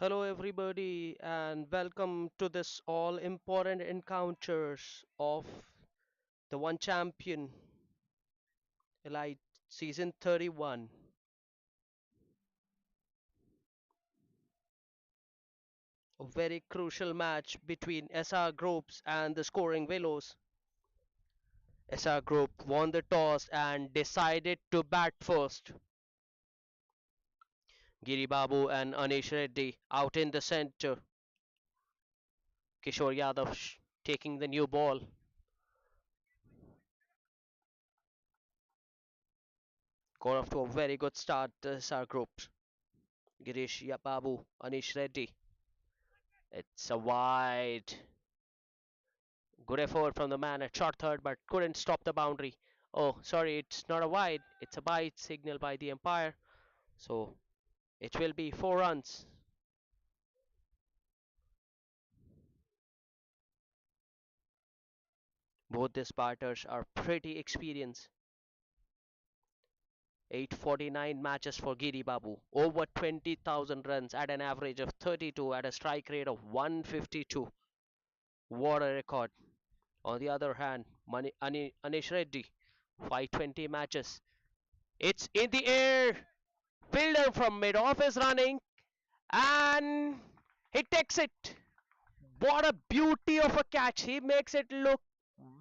Hello, everybody, and welcome to this all important encounters of the One Champion Elite Season 31. A very crucial match between SR Groups and the scoring Willows. SR Group won the toss and decided to bat first. Giri Babu and Anish Reddy out in the center. Kishore Yadav taking the new ball. Got off to a very good start, the SR Group. Girish Babu, Anish Reddy. It's a wide. Good effort from the man at short third, but couldn't stop the boundary. Oh, sorry, it's not a wide. It's a bite signal by the umpire. So it will be 4 runs. Both these batters are pretty experienced. 849 matches for Giri Babu. Over 20,000 runs at an average of 32 at a strike rate of 152. What a record. On the other hand, Anish Reddy, 520 matches. It's in the air. Fielder from mid off is running and he takes it. What a beauty of a catch. He makes it look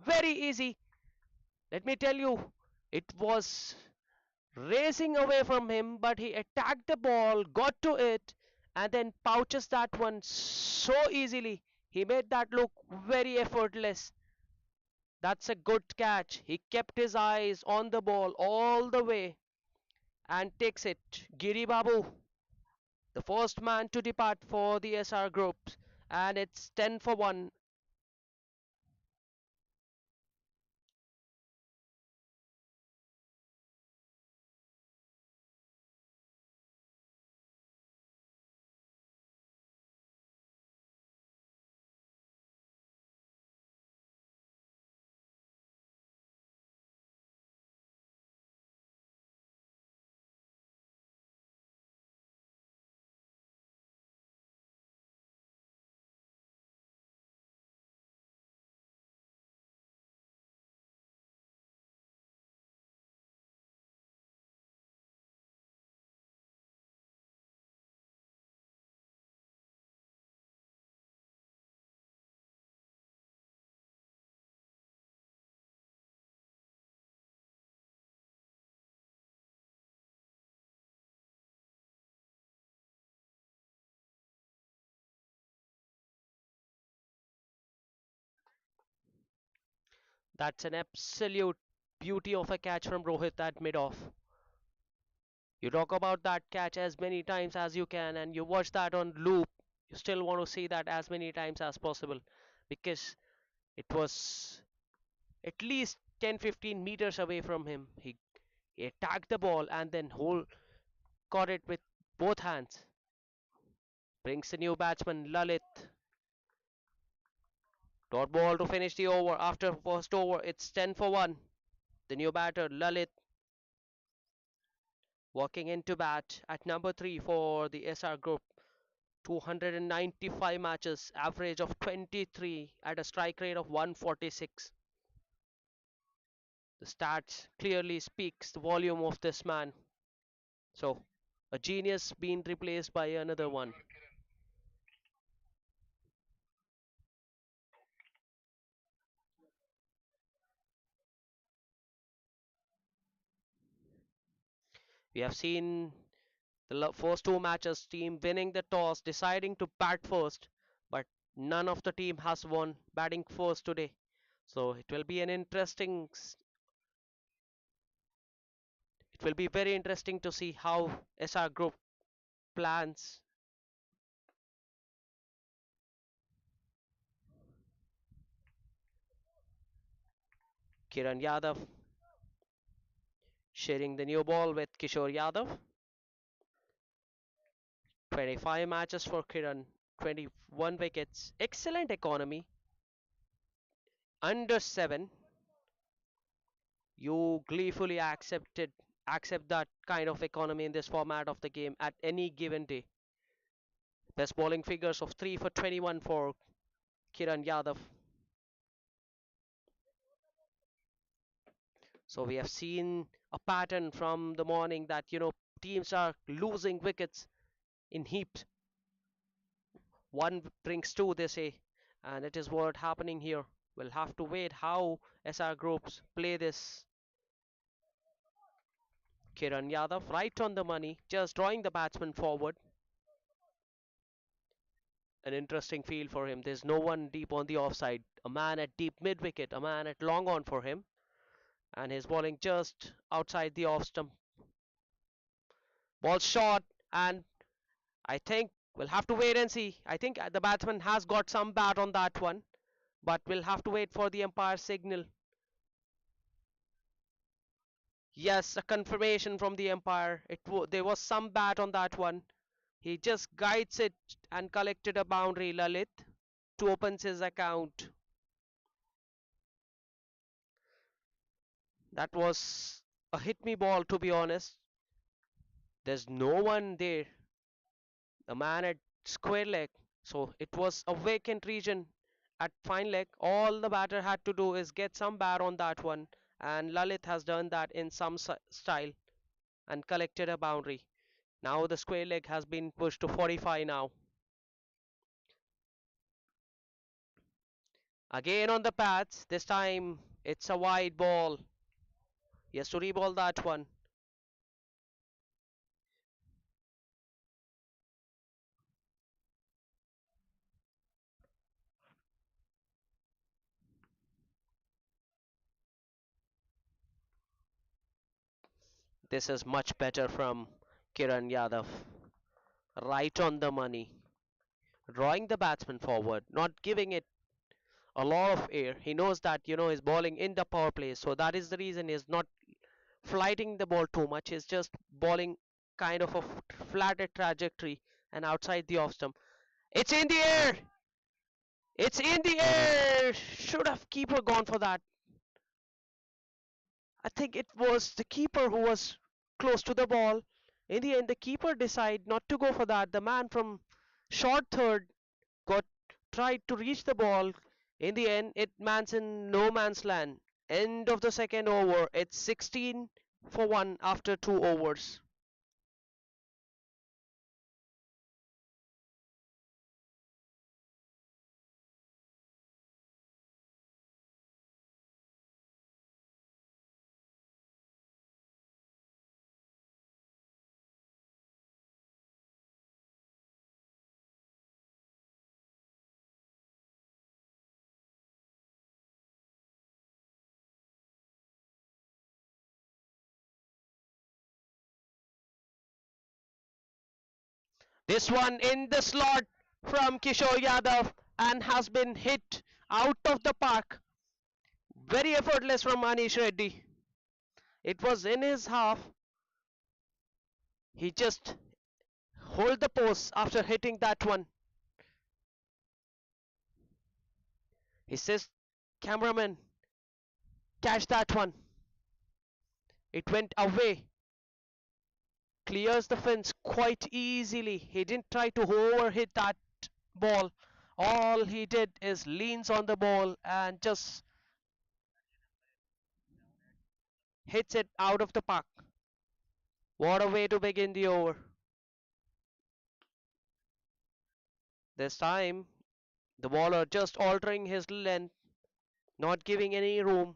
very easy. Let me tell you, it was racing away from him, but he attacked the ball, got to it, and then pouches that one so easily. He made that look very effortless. That's a good catch. He kept his eyes on the ball all the way and takes it. Giri Babu, the first man to depart for the SR groups, and it's 10 for 1. That's an absolute beauty of a catch from Rohit at mid off. You talk about that catch as many times as you can, and you watch that on loop. You still want to see that as many times as possible because it was at least 10-15 meters away from him. He attacked the ball and then caught it with both hands. Brings the new batsman Lalit. Dot ball to finish the over. After first over, it's 10 for 1. The new batter Lalit walking into bat at number 3 for the SR group. 295 matches, average of 23 at a strike rate of 146. The stats clearly speaks the volume of this man. So, a genius being replaced by another one. We have seen the first two matches team winning the toss, deciding to bat first, but none of the team has won batting first today. So it will be very interesting to see how SR group plans. Kiran Yadav sharing the new ball with Kishore Yadav. 25 matches for Kiran, 21 wickets, excellent economy, under 7. You gleefully accept that kind of economy in this format of the game at any given day. Best bowling figures of 3 for 21 for Kiran Yadav. So we have seen a pattern from the morning that teams are losing wickets in heaps. One brings two, they say, and it is what happening here. We'll have to wait how SR groups play this. Kiran Yadav right on the money, just drawing the batsman forward. An interesting field for him. There's no one deep on the offside. A man at deep mid wicket, a man at long on for him, and he's bowling just outside the off stump. Ball short, and I think we'll have to wait and see. I think the batsman has got some bat on that one, but we'll have to wait for the umpire signal. Yes, a confirmation from the umpire. There was some bat on that one. He just guides it and collected a boundary, Lalit, to opens his account. That was a hit me ball, to be honest. There's no one there. The man at square leg. So it was a vacant region at fine leg. All the batter had to do is get some bat on that one. And Lalit has done that in some style and collected a boundary. Now the square leg has been pushed to 45 now. Again on the pads. This time it's a wide ball. He has to reball that one. This is much better from Kiran Yadav. Right on the money. Drawing the batsman forward, not giving it a lot of air. He knows that, he's bowling in the power play. So that is the reason he's not flighting the ball too much. He's just bowling kind of a flatted trajectory and outside the off stump. It's in the air! It's in the air! Should have keeper gone for that. I think it was the keeper who was close to the ball. In the end, the keeper decided not to go for that. The man from short third got tried to reach the ball. In the end, it man's in no man's land. End of the second over. It's 16 for 1 after 2 overs. This one in the slot from Kishore Yadav and has been hit out of the park. Very effortless from Anish Reddy. It was in his half. He just hold the post after hitting that one. He says, cameraman, catch that one. It went away. Clears the fence quite easily. He didn't try to overhit that ball. All he did is leans on the ball and just hits it out of the park. What a way to begin the over. This time, the bowler just altering his length, not giving any room.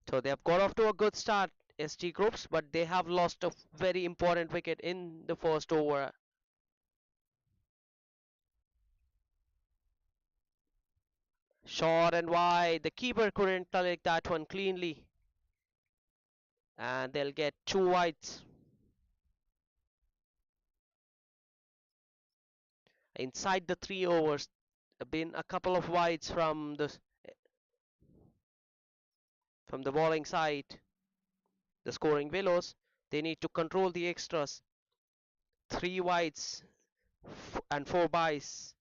So they have got off to a good start, ST groups, but they have lost a very important wicket in the first over. Short and wide. The keeper couldn't collect that one cleanly. And they'll get 2 wides. Inside the 3 overs, been a couple of wides from the bowling side. The scoring Willows, they need to control the extras. 3 wides and 4 byes.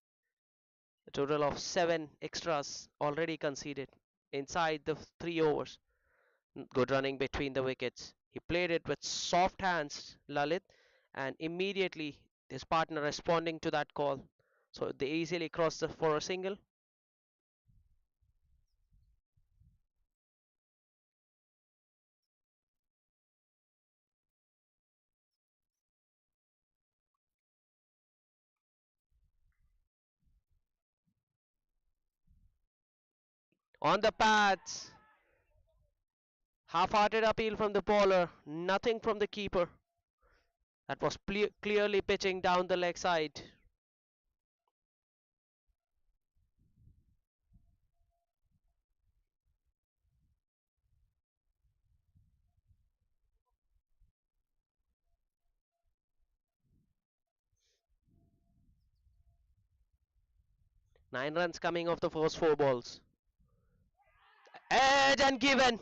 A total of 7 extras already conceded. inside the 3 overs. Good running between the wickets. He played it with soft hands, Lalit, and immediately his partner responding to that call. So they easily crossed for a single. On the pads, half-hearted appeal from the bowler, nothing from the keeper. That was clearly pitching down the leg side. 9 runs coming off the first 4 balls. Edge and given.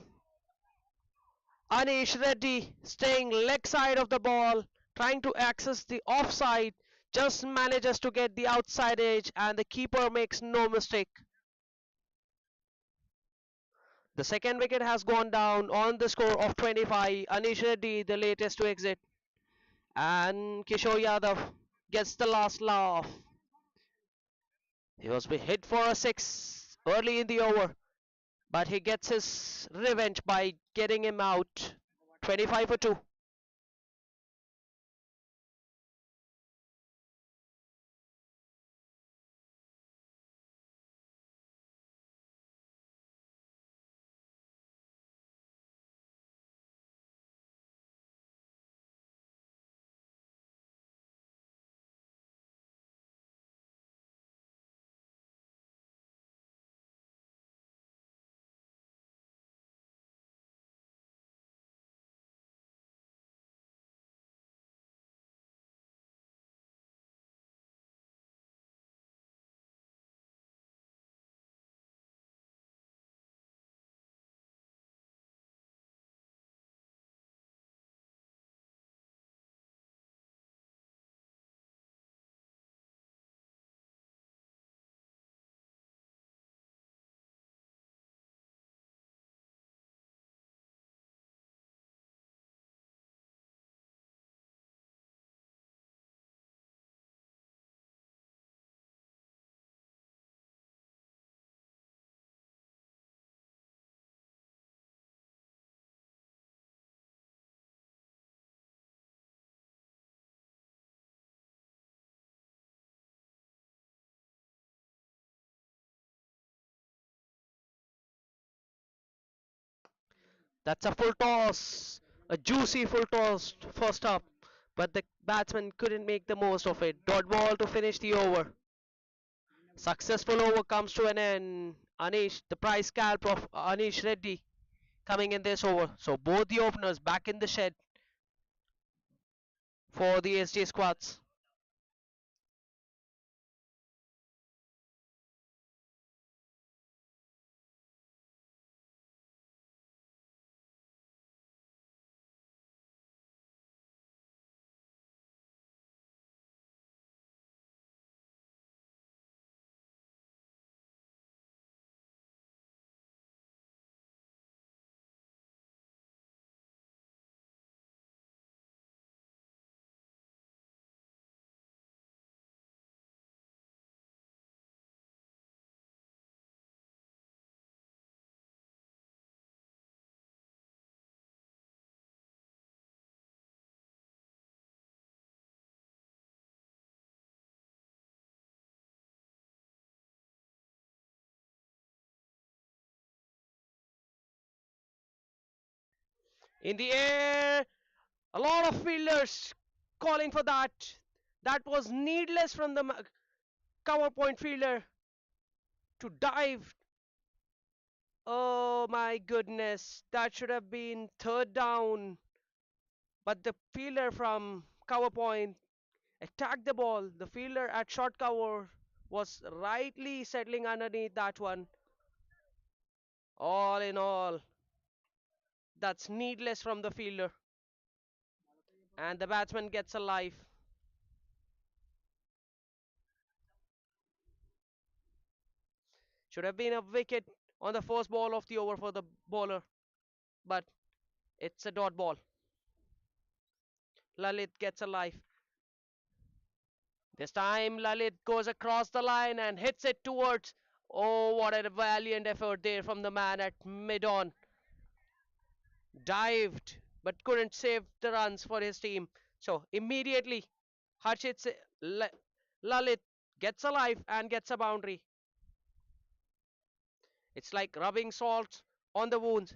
Anish Reddy staying leg side of the ball, trying to access the offside, just manages to get the outside edge, and the keeper makes no mistake. The second wicket has gone down on the score of 25. Anish Reddy, the latest to exit, and Kishore Yadav gets the last laugh. He was hit for a six early in the over, but he gets his revenge by getting him out. 25 for 2. That's a full toss, a juicy full toss first up, but the batsman couldn't make the most of it. Dot ball to finish the over. Successful over comes to an end. Anish, the prize scalp of Anish Reddy coming in this over. So both the openers back in the shed for the SJ squads. In the air, a lot of fielders calling for that. That was needless from the cover point fielder to dive. Oh my goodness, that should have been third down. But the fielder from cover point attacked the ball. The fielder at short cover was rightly settling underneath that one. All in all, that's needless from the fielder. And the batsman gets a life. Should have been a wicket on the first ball of the over for the bowler, but it's a dot ball. Lalit gets a life. This time Lalit goes across the line and hits it towards. Oh, what a valiant effort there from the man at mid on. Dived but couldn't save the runs for his team. So immediately Harshit Lalit gets a life and gets a boundary. It's like rubbing salt on the wounds.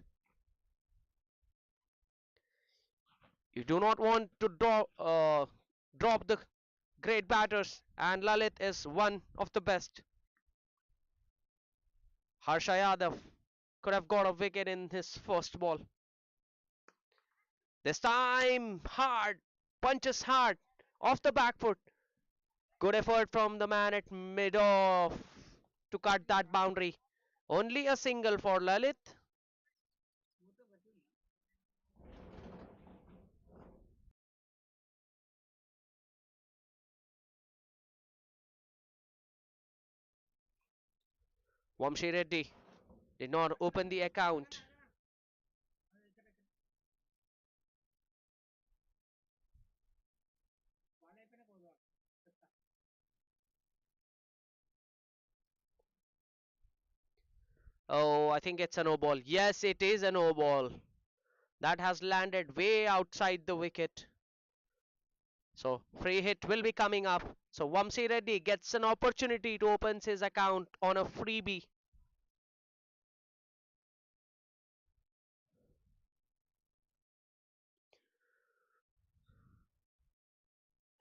You do not want to drop the great batters, and Lalit is one of the best. Harsha Yadav could have got a wicket in his first ball. This time, hard, punches hard, off the back foot. Good effort from the man at mid off to cut that boundary. Only a single for Lalit. Vamshi Reddy did not open the account. Oh, I think it's a no ball. Yes, it is a no ball. That has landed way outside the wicket. So free hit will be coming up. So Vamsi Reddy gets an opportunity to open his account on a freebie.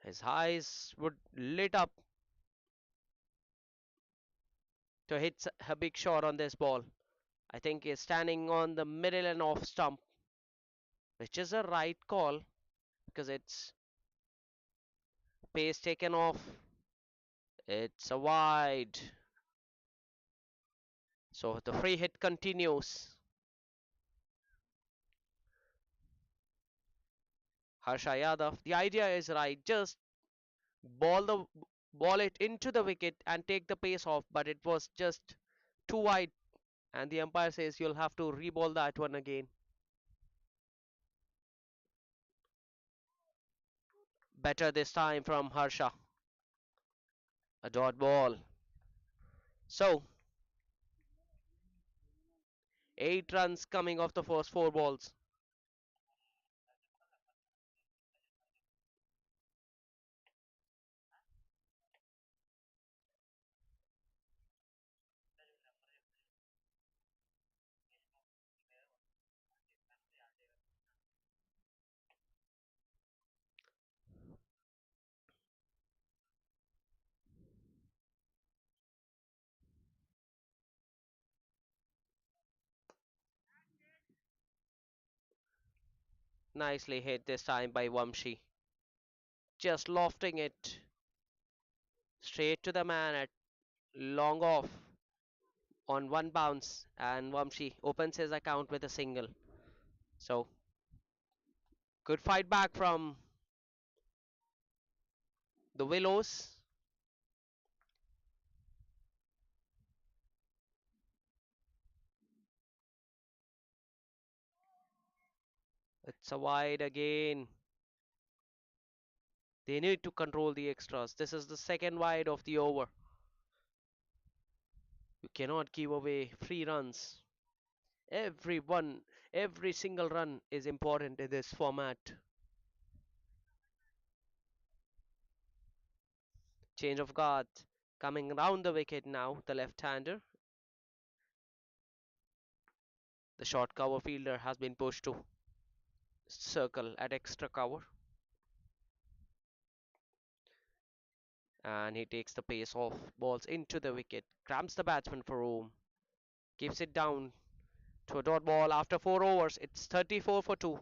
His eyes would lit up to hit a big shot on this ball. I think he's standing on the middle and off stump, which is a right call because it's pace taken off. It's a wide. So the free hit continues. Harsha Yadav, the idea is right. Just ball the ball it into the wicket and take the pace off, but it was just too wide, and the umpire says you'll have to re-ball that one again. Better this time from Harsha. A dot ball. So 8 runs coming off the first 4 balls. Nicely hit this time by Vamshi. Just lofting it straight to the man at long off on one bounce, and Vamshi opens his account with a single. So good fight back from the Willows. It's a wide again. They need to control the extras. This is the second wide of the over. You cannot give away free runs. Every one, every single run is important in this format. Change of guard coming round the wicket now. The left-hander, the short cover fielder has been pushed to circle at extra cover, and he takes the pace off balls into the wicket, cramps the batsman for room, keeps it down to a dot ball after 4 overs. It's 34 for 2.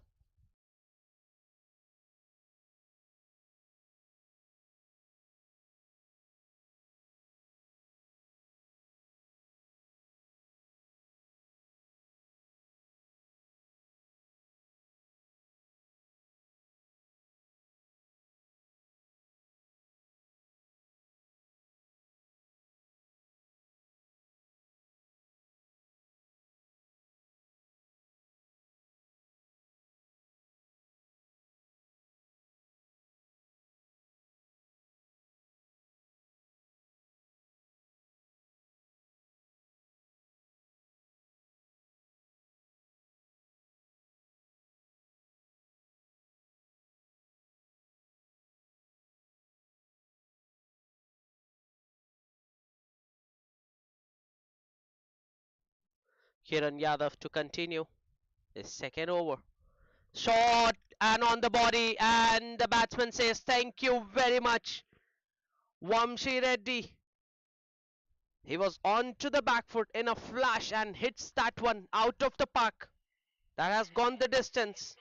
Kiran Yadav to continue his second over. Shot and on the body, and the batsman says thank you very much. Vamshi Reddy. He was on to the back foot in a flash and hits that one out of the park. That has gone the distance.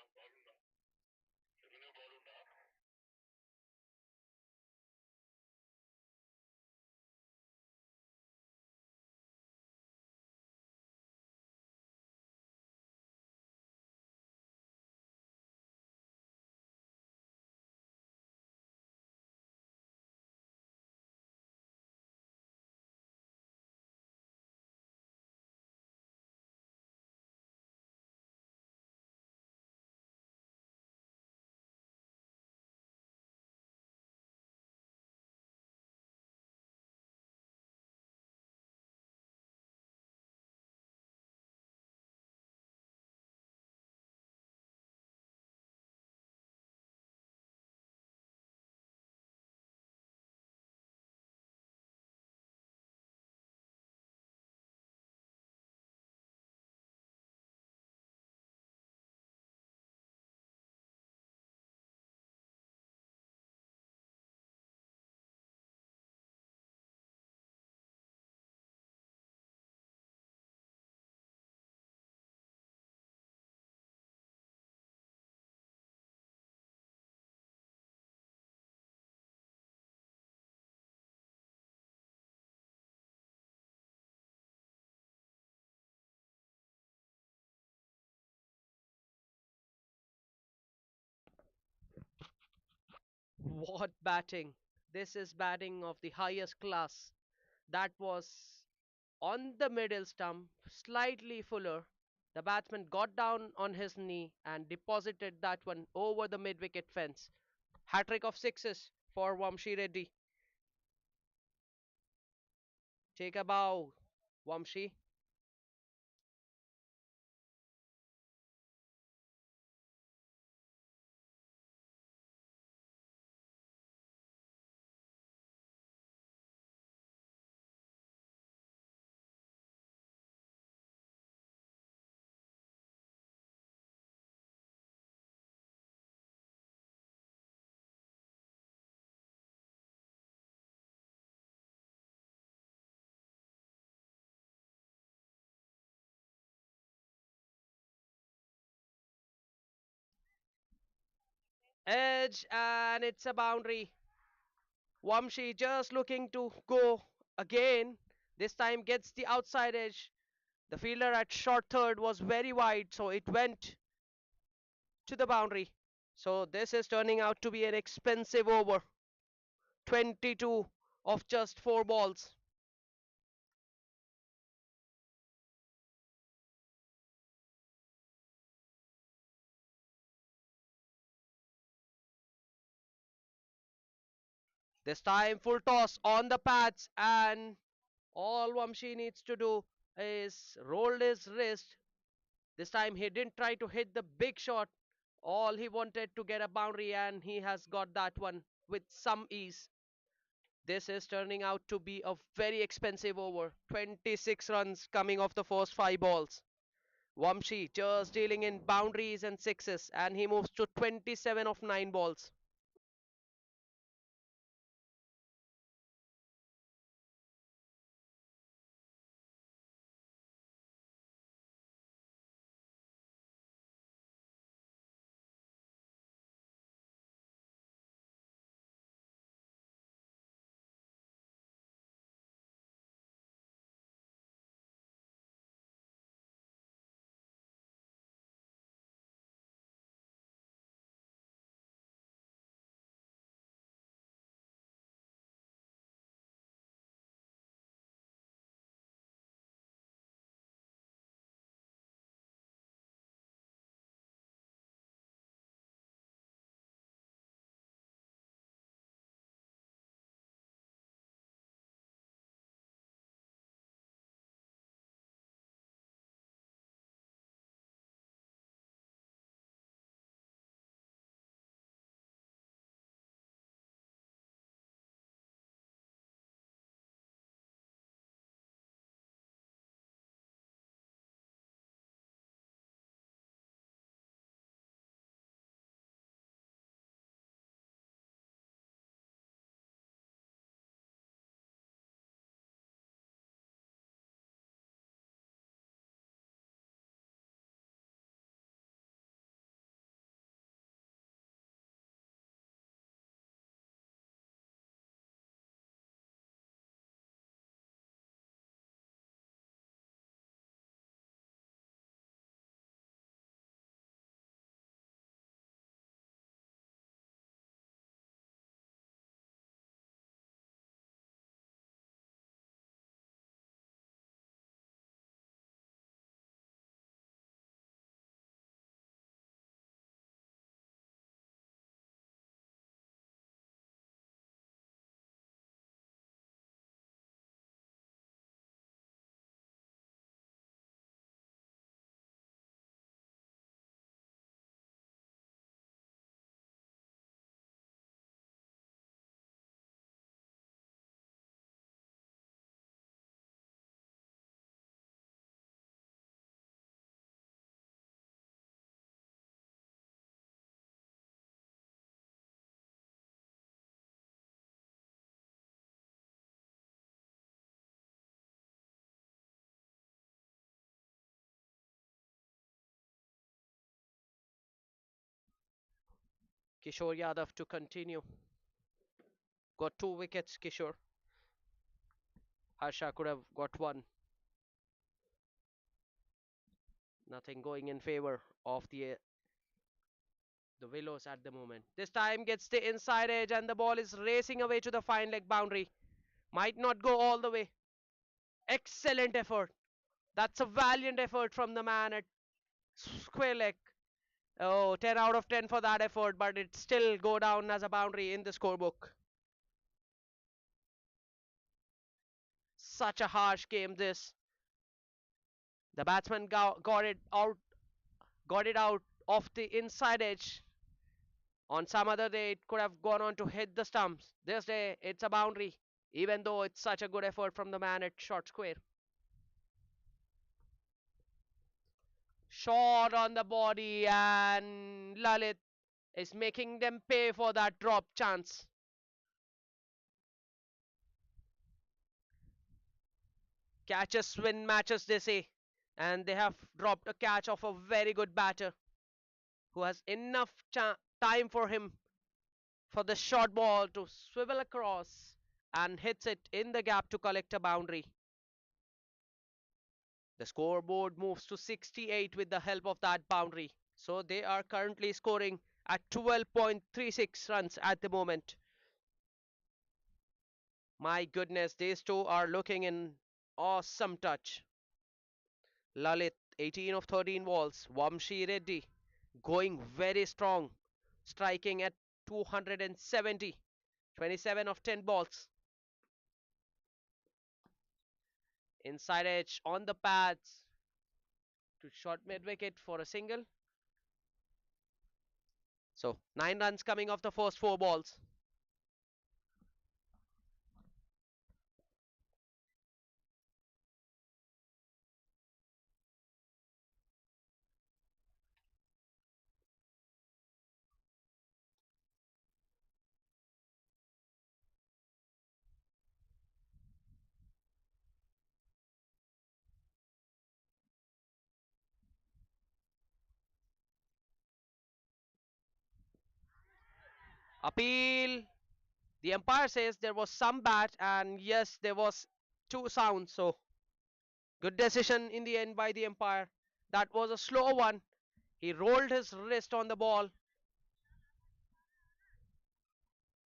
What batting! This is batting of the highest class. That was on the middle stump, slightly fuller. The batsman got down on his knee and deposited that one over the mid wicket fence. Hat trick of sixes for Vamshi Reddy. Take a bow, Vamshi. Edge, and it's a boundary. Vamshi just looking to go again. This time gets the outside edge. The fielder at short third was very wide, so it went to the boundary. So this is turning out to be an expensive over. 22 of just 4 balls. This time full toss on the pads, and all Vamshi needs to do is roll his wrist. This time he didn't try to hit the big shot. All he wanted to get a boundary, and he has got that one with some ease. This is turning out to be a very expensive over. 26 runs coming off the first 5 balls. Vamshi just dealing in boundaries and sixes, and he moves to 27 of 9 balls. Kishore Yadav to continue. Got 2 wickets, Kishore. Harsha could have got one. Nothing going in favor of the Willows at the moment. This time gets the inside edge and the ball is racing away to the fine leg boundary. Might not go all the way. Excellent effort. That's a valiant effort from the man at square leg. Oh, 10 out of 10 for that effort, but it still go down as a boundary in the scorebook. Such a harsh game this. The batsman got it out off the inside edge. On some other day, it could have gone on to hit the stumps. This day, it's a boundary, even though it's such a good effort from the man at short square. Shot on the body, and Lalit is making them pay for that drop chance. Catches win matches, they say, and they have dropped a catch of a very good batter who has enough time for him for the short ball to swivel across and hits it in the gap to collect a boundary. The scoreboard moves to 68 with the help of that boundary. So they are currently scoring at 12.36 runs at the moment. My goodness, these two are looking in awesome touch. Lalit, 18 of 13 balls. Vamshi Reddy, going very strong, striking at 270, 27 of 10 balls. Inside edge on the pads to short mid wicket for a single. So 9 runs coming off the first 4 balls. Appeal. The umpire says there was some bat, and yes, there was 2 sounds. So good decision in the end by the umpire. That was a slow one. He rolled his wrist on the ball.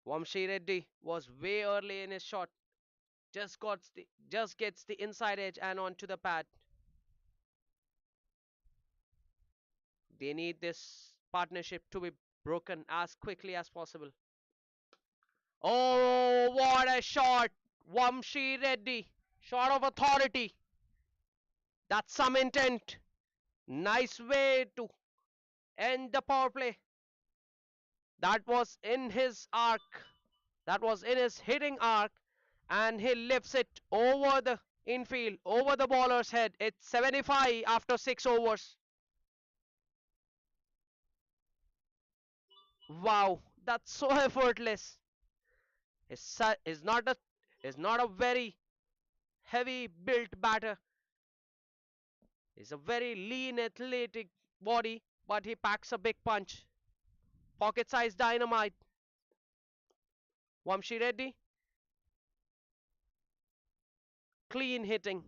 Vamshi Reddy was way early in his shot. Just gets the inside edge and onto the pad. They need this partnership to be broken as quickly as possible. Oh, what a shot! Vamshi Reddy. Shot of authority. That's some intent. Nice way to end the power play. That was in his arc. That was in his hitting arc. And he lifts it over the infield, over the bowler's head. It's 75 after 6 overs. Wow, that's so effortless. Is not a is not a very heavy built batter. He's a very lean athletic body, but he packs a big punch. Pocket sized dynamite. Vamshi Reddy, clean hitting.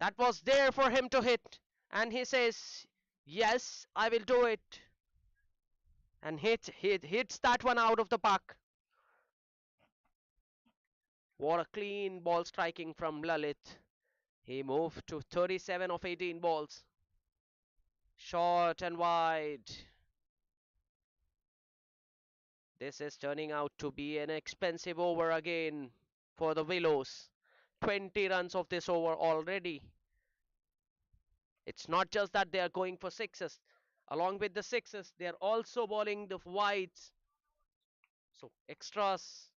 That was there for him to hit. And he says, yes, I will do it. And hits that one out of the park. What a clean ball striking from Lalit. He moved to 37 of 18 balls. Short and wide. This is turning out to be an expensive over again for the Willows. 20 runs of this over already. It's not just that they are going for sixes. Along with the sixes, they are also bowling the wides. So extras,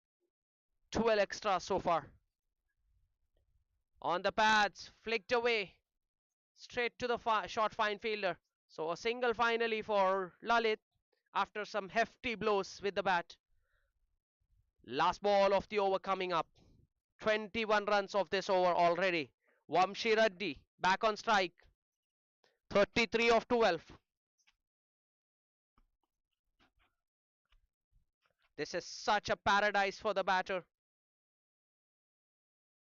12 extras so far. On the pads, flicked away, straight to the short fine fielder. So a single finally for Lalit after some hefty blows with the bat. Last ball of the over coming up. 21 runs of this over already. Vamshi Reddy back on strike. 33 of 12. This is such a paradise for the batter.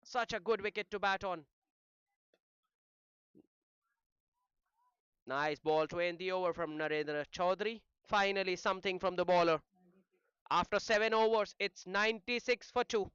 Such a good wicket to bat on. Nice ball to end the over from Narendra Chaudhary. Finally, something from the bowler. After 7 overs, it's 96 for 2.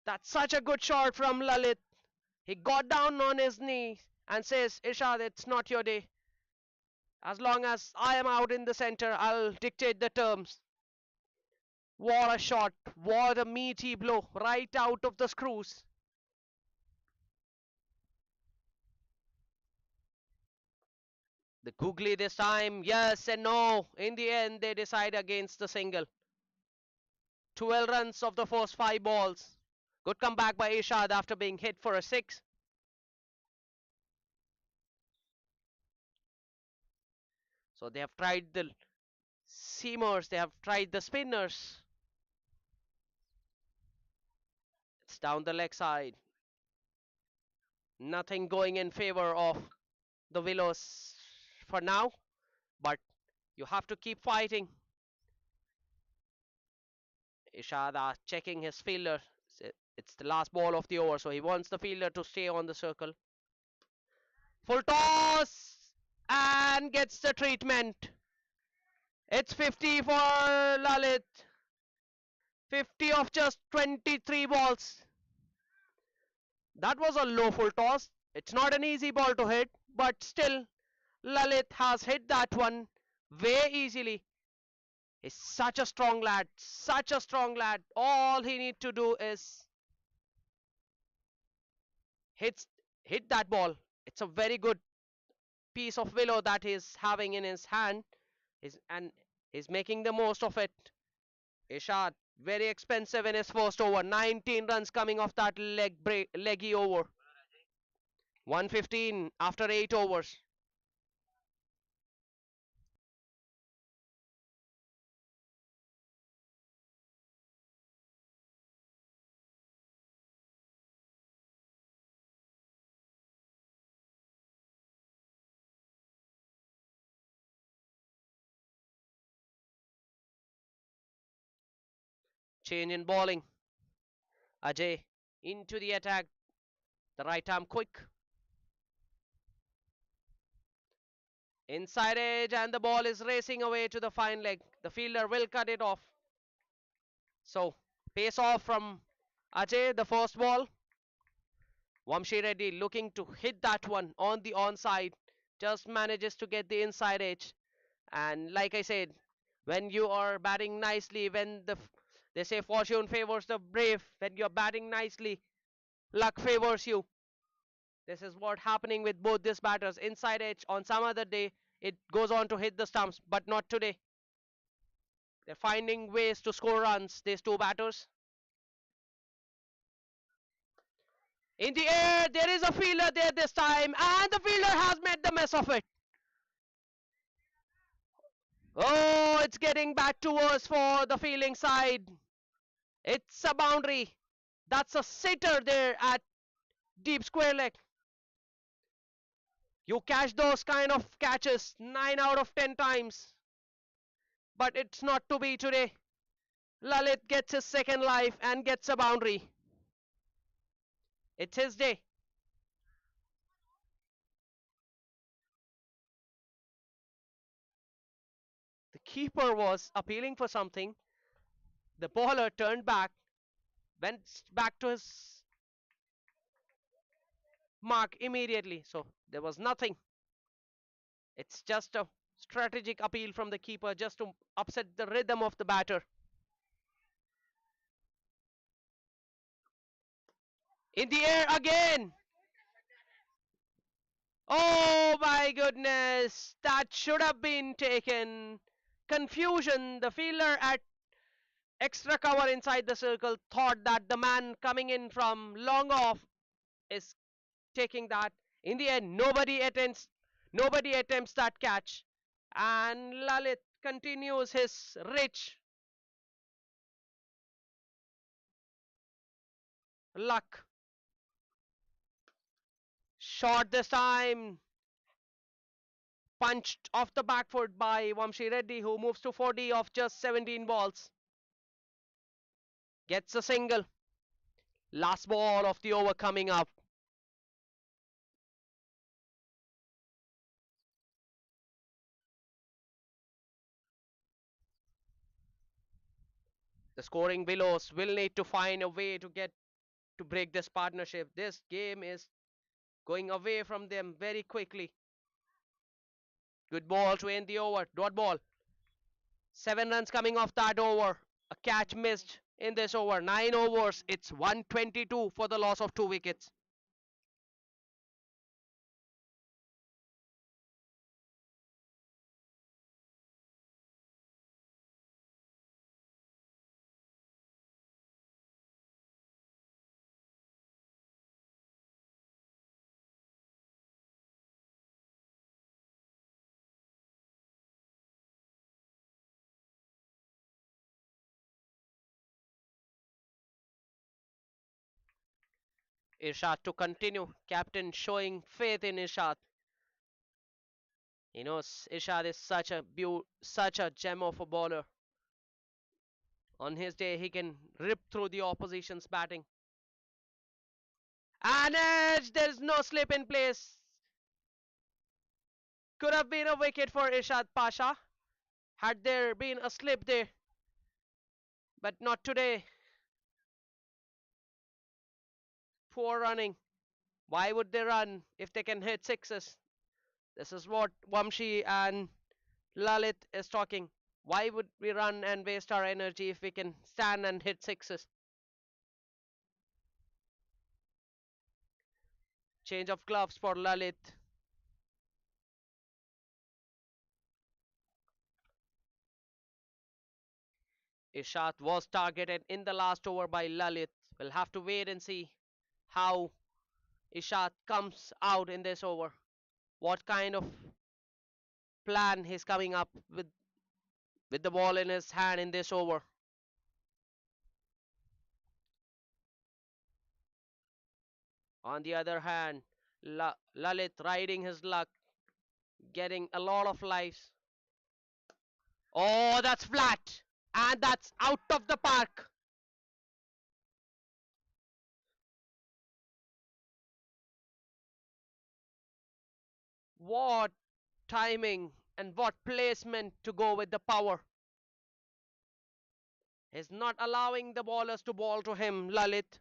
That's such a good shot from Lalit. He got down on his knee and says, Irshad, it's not your day. As long as I am out in the center, I'll dictate the terms. What a shot. What a meaty blow right out of the screws. The googly this time, yes and no. In the end, they decide against the single. 12 runs of the first 5 balls. Good comeback by Ishad after being hit for a 6. So they have tried the seamers, they have tried the spinners. It's down the leg side. Nothing going in favor of the Willows for now, but you have to keep fighting. Ishada checking his fielder. It's the last ball of the over, so he wants the fielder to stay on the circle. Full toss and gets the treatment. It's 50 for Lalit. 50 of just 23 balls. That was a low full toss. It's not an easy ball to hit, but still, Lalit has hit that one very easily. He's such a strong lad, such a strong lad. All he needs to do is hit, hit that ball. It's a very good piece of willow that he's having in his hand, and he's making the most of it. Ishad, very expensive in his first over. 19 runs coming off that leggy over. 115 after 8 overs. Change in bowling. Ajay into the attack. The right arm quick. Inside edge, and the ball is racing away to the fine leg. The fielder will cut it off. So, pace off from Ajay, the first ball. Vamshi Reddy looking to hit that one on the onside. Just manages to get the inside edge. And like I said, when you are batting nicely, when they say fortune favors the brave, when you're batting nicely, luck favors you. This is what happening with both these batters. Inside edge on some other day, it goes on to hit the stumps, but not today. They're finding ways to score runs, these two batters. In the air, there is a fielder there this time, and the fielder has made the mess of it. Oh, it's getting back to us for the fielding side. It's a boundary. That's a sitter there at deep square leg. You catch those kind of catches 9 out of 10 times. But it's not to be today. Lalit gets his second life and gets a boundary. It's his day. The keeper was appealing for something. The bowler turned back, went back to his mark immediately. So there was nothing. It's just a strategic appeal from the keeper just to upset the rhythm of the batter. In the air again. Oh my goodness. That should have been taken. Confusion. The fielder at extra cover inside the circle thought that the man coming in from long off is taking that. In the end, nobody attempts that catch. And Lalit continues his rich luck. Shot this time. Punched off the back foot by Vamshi Reddy, who moves to 40 of just 17 balls. Gets a single. Last ball of the over coming up. The scoring Willows will need to find a way to get to break this partnership. This game is going away from them very quickly. Good ball to end the over. Dot ball. 7 runs coming off that over. A catch missed in this over. 9 overs. It's 122 for the loss of 2 wickets. Irshad to continue. Captain showing faith in Irshad. He knows Irshad is such a gem of a bowler. On his day, he can rip through the opposition's batting. And edge! There's no slip in place. Could have been a wicket for Irshad Pasha had there been a slip there, but not today. Poor running. Why would they run if they can hit sixes? This is what Vamshi and Lalit is talking. Why would we run and waste our energy if we can stand and hit sixes? Change of gloves for Lalit. Ishat was targeted in the last over by Lalit. We'll have to wait and see how Ishat comes out in this over. What kind of plan he's coming up with the ball in his hand in this over. On the other hand, Lalit riding his luck, getting a lot of lives. Oh, that's flat. And that's out of the park. What timing and what placement to go with the power. He's not allowing the ballers to ball to him, Lalit.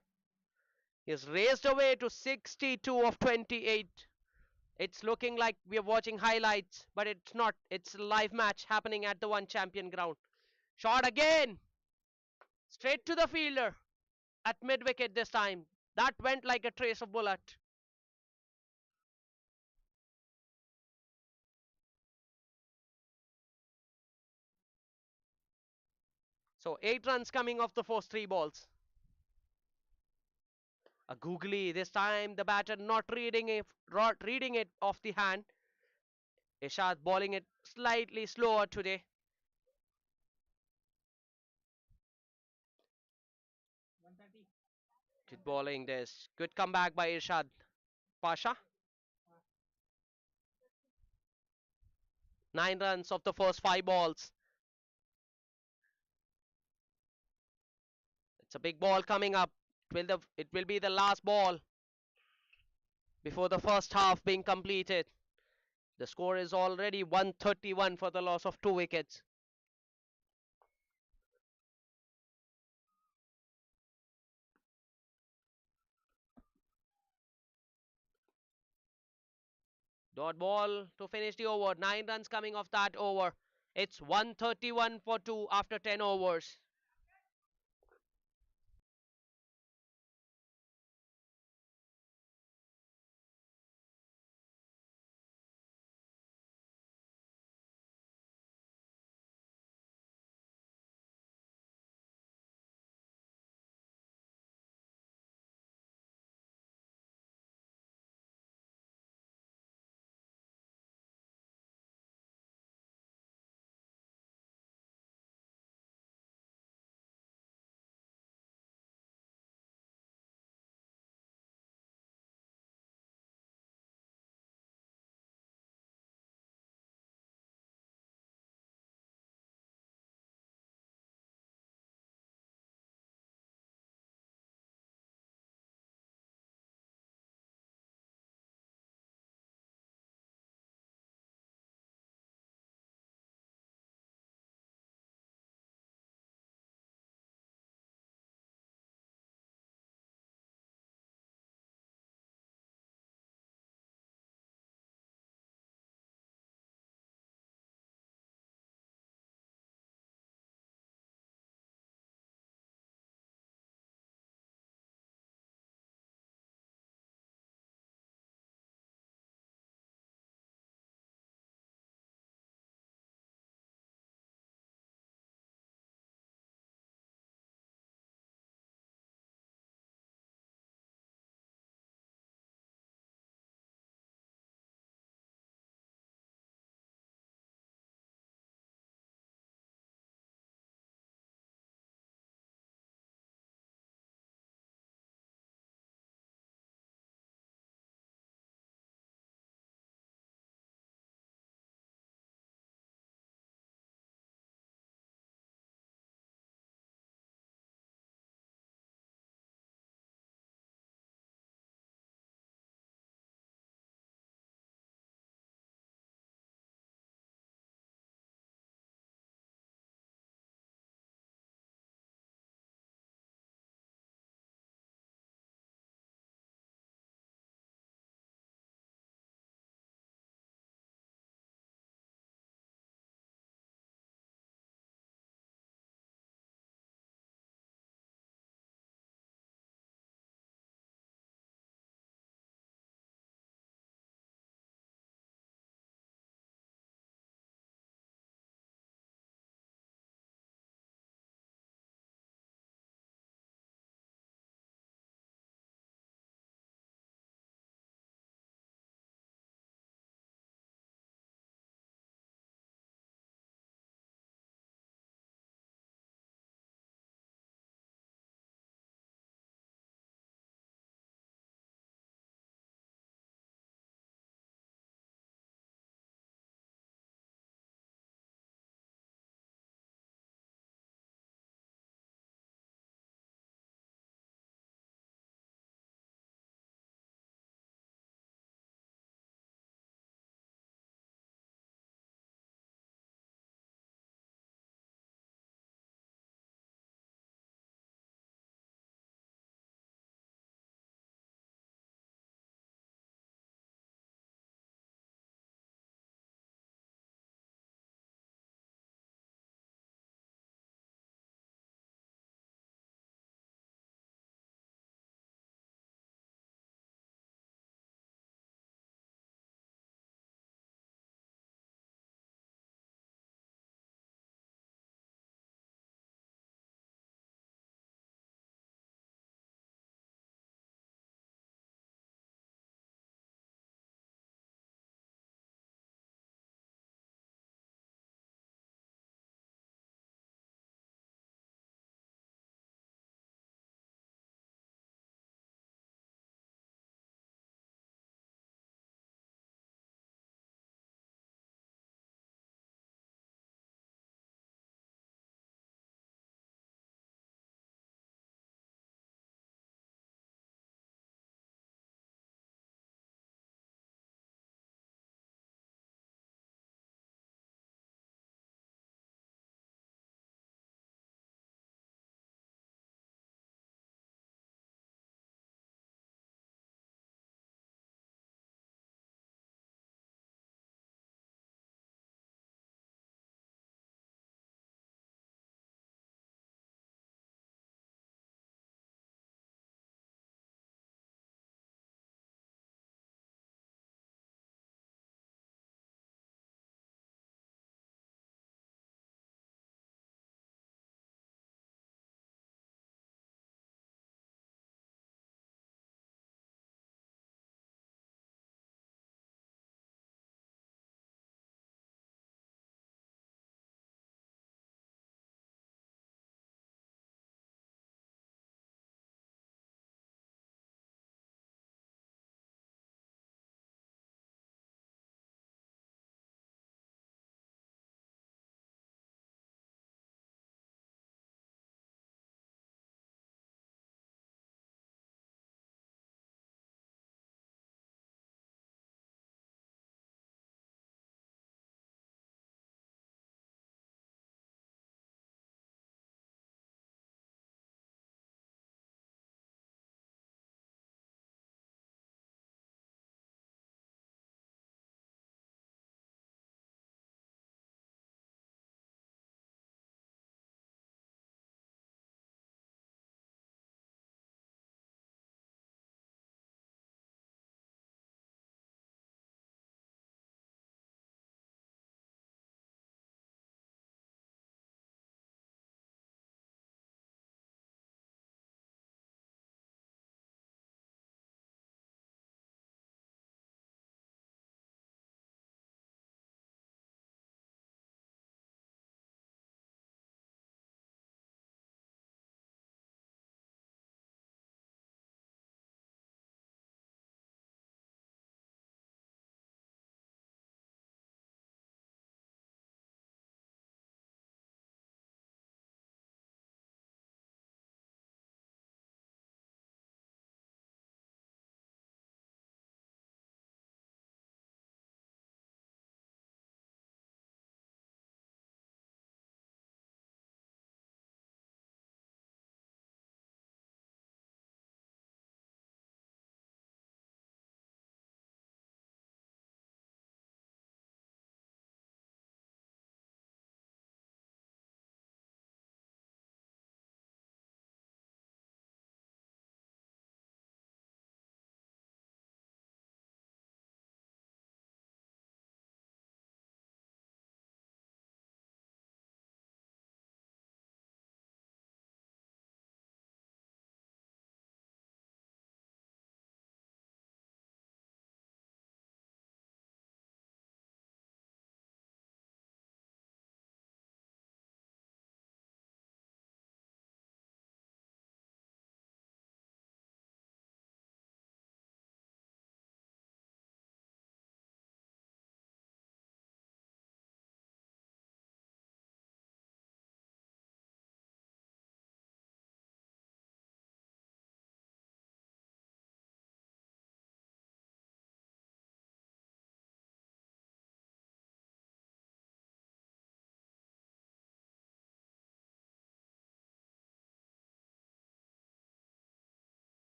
He's raised away to 62 of 28. It's looking like we're watching highlights, but it's not. It's a live match happening at the One Champion ground. Shot again! Straight to the fielder at mid wicket this time. That went like a trace of bullet. So 8 runs coming off the first 3 balls. A googly this time. The batter not reading it off the hand. Ishad bowling it slightly slower today. Good bowling this. Good comeback by Irshad Pasha. 9 runs of the first 5 balls. It's a big ball coming up. It will be the last ball before the first half being completed. The score is already 131 for the loss of 2 wickets. Dot ball to finish the over. 9 runs coming off that over. It's 131 for 2 after 10 overs.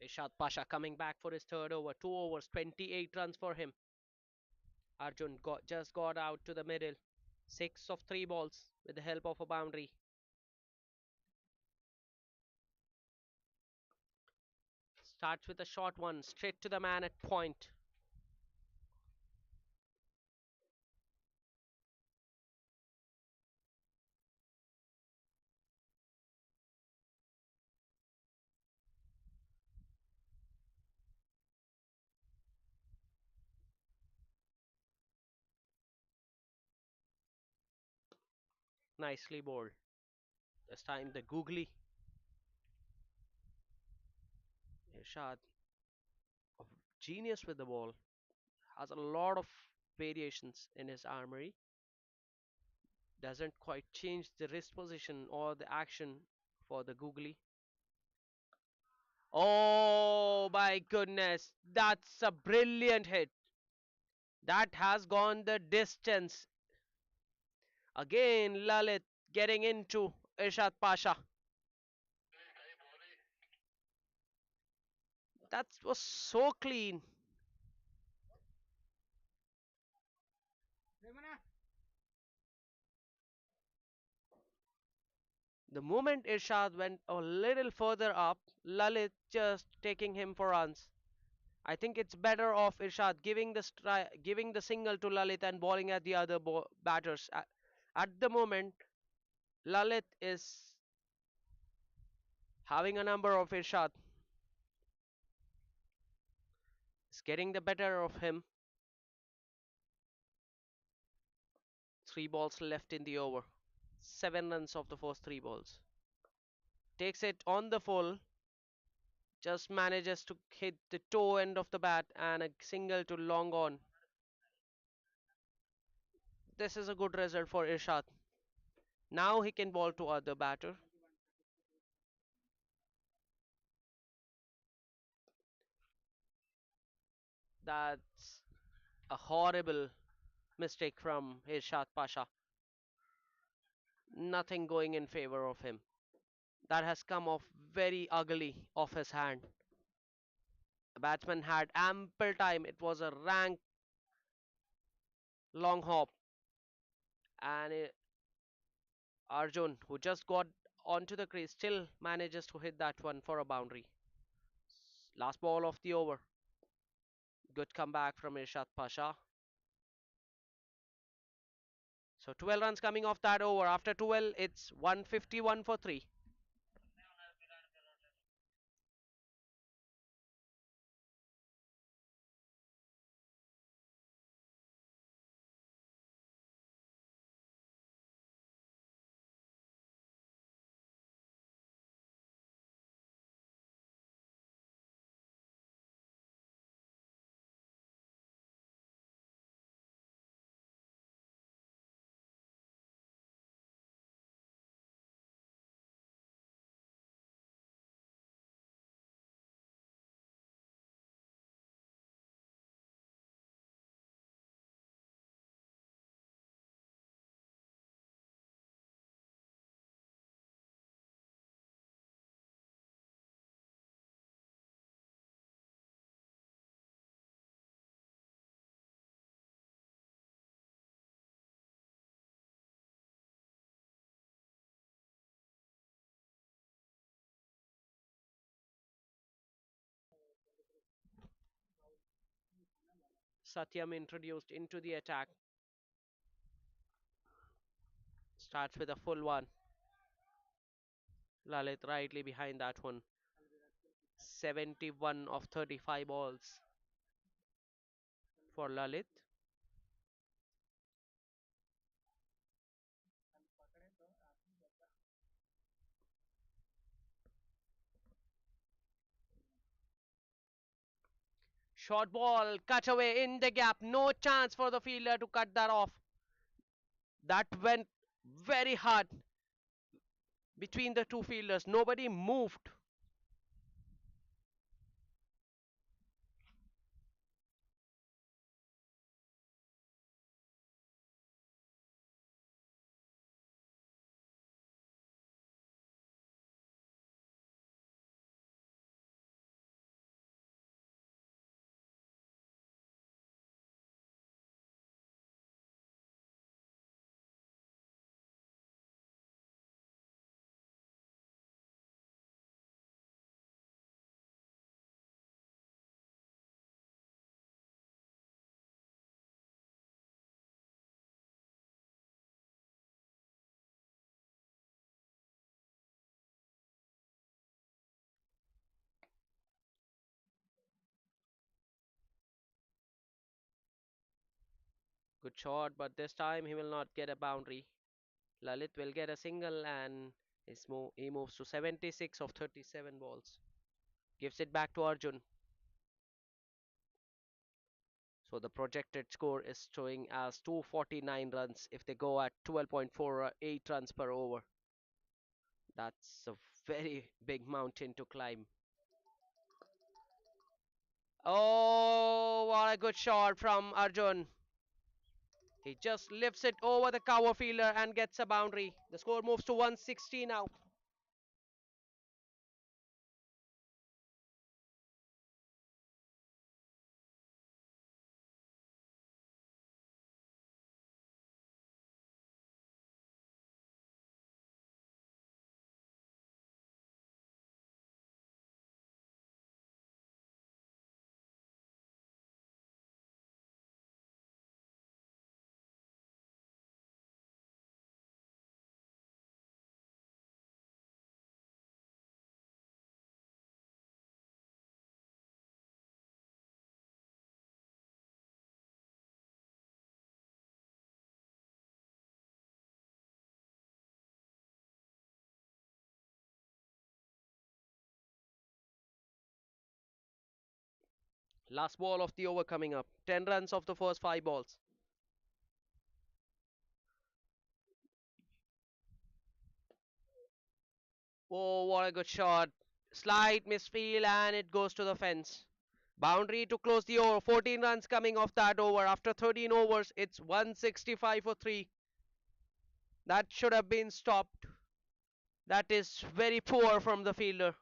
Ishad Pasha coming back for his third over. 2 overs, 28 runs for him. Arjun just got out to the middle. 6 of 3 balls with the help of a boundary. Starts with a short one, straight to the man at point. Nicely bowled. This time the googly. Irshad, a genius with the ball, has a lot of variations in his armory. Doesn't quite change the wrist position or the action for the googly. Oh my goodness, that's a brilliant hit. That has gone the distance. Again, Lalit getting into Irshad Pasha. That was so clean. The moment Irshad went a little further up, Lalit just taking him for runs. I think it's better off Irshad giving the single to Lalit and bowling at the other batters. At the moment, Lalit is having a number of Irshad. Is getting the better of him. 3 balls left in the over. 7 runs of the first 3 balls. Takes it on the full. Just manages to hit the toe end of the bat and a single to long on. This is a good result for Irshad. Now he can bowl to other batter. That's a horrible mistake from Irshad Pasha. Nothing going in favor of him. That has come off very ugly off his hand. The batsman had ample time. It was a rank long hop. And Arjun, who just got onto the crease, still manages to hit that one for a boundary. Last ball of the over. Good comeback from Irshad Pasha. So 12 runs coming off that over. After 12, it's 151 for 3. Satyam introduced into the attack. Starts with a full one. Lalit rightly behind that one. 71 of 35 balls for Lalit. Short ball, cut away in the gap. No chance for the fielder to cut that off. That went very hard between the two fielders. Nobody moved. Good shot, but this time he will not get a boundary. Lalit will get a single and he moves to 76 of 37 balls. Gives it back to Arjun. So the projected score is showing as 249 runs if they go at 12.48 runs per over. That's a very big mountain to climb. Oh, what a good shot from Arjun. He just lifts it over the cover fielder and gets a boundary. The score moves to 160 now. Last ball of the over coming up. 10 runs of the first 5 balls. Oh, what a good shot. Slight misfield and it goes to the fence. Boundary to close the over. 14 runs coming off that over. After 13 overs, it's 165 for 3. That should have been stopped. That is very poor from the fielder.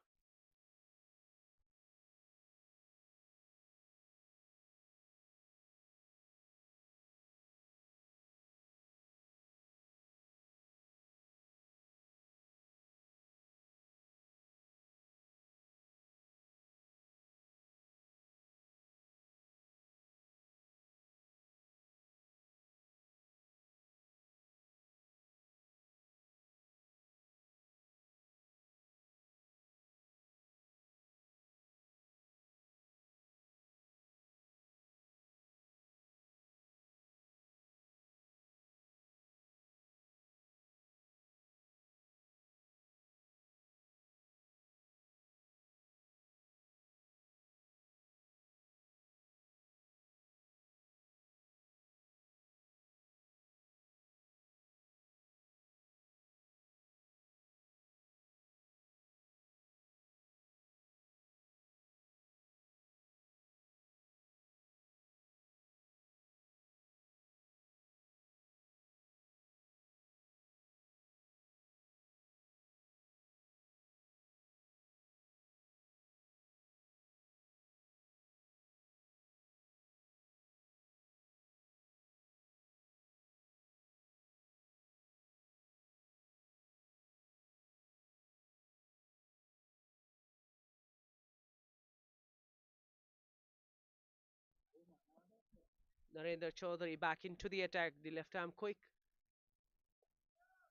Narendra Chaudhary back into the attack. The left arm quick.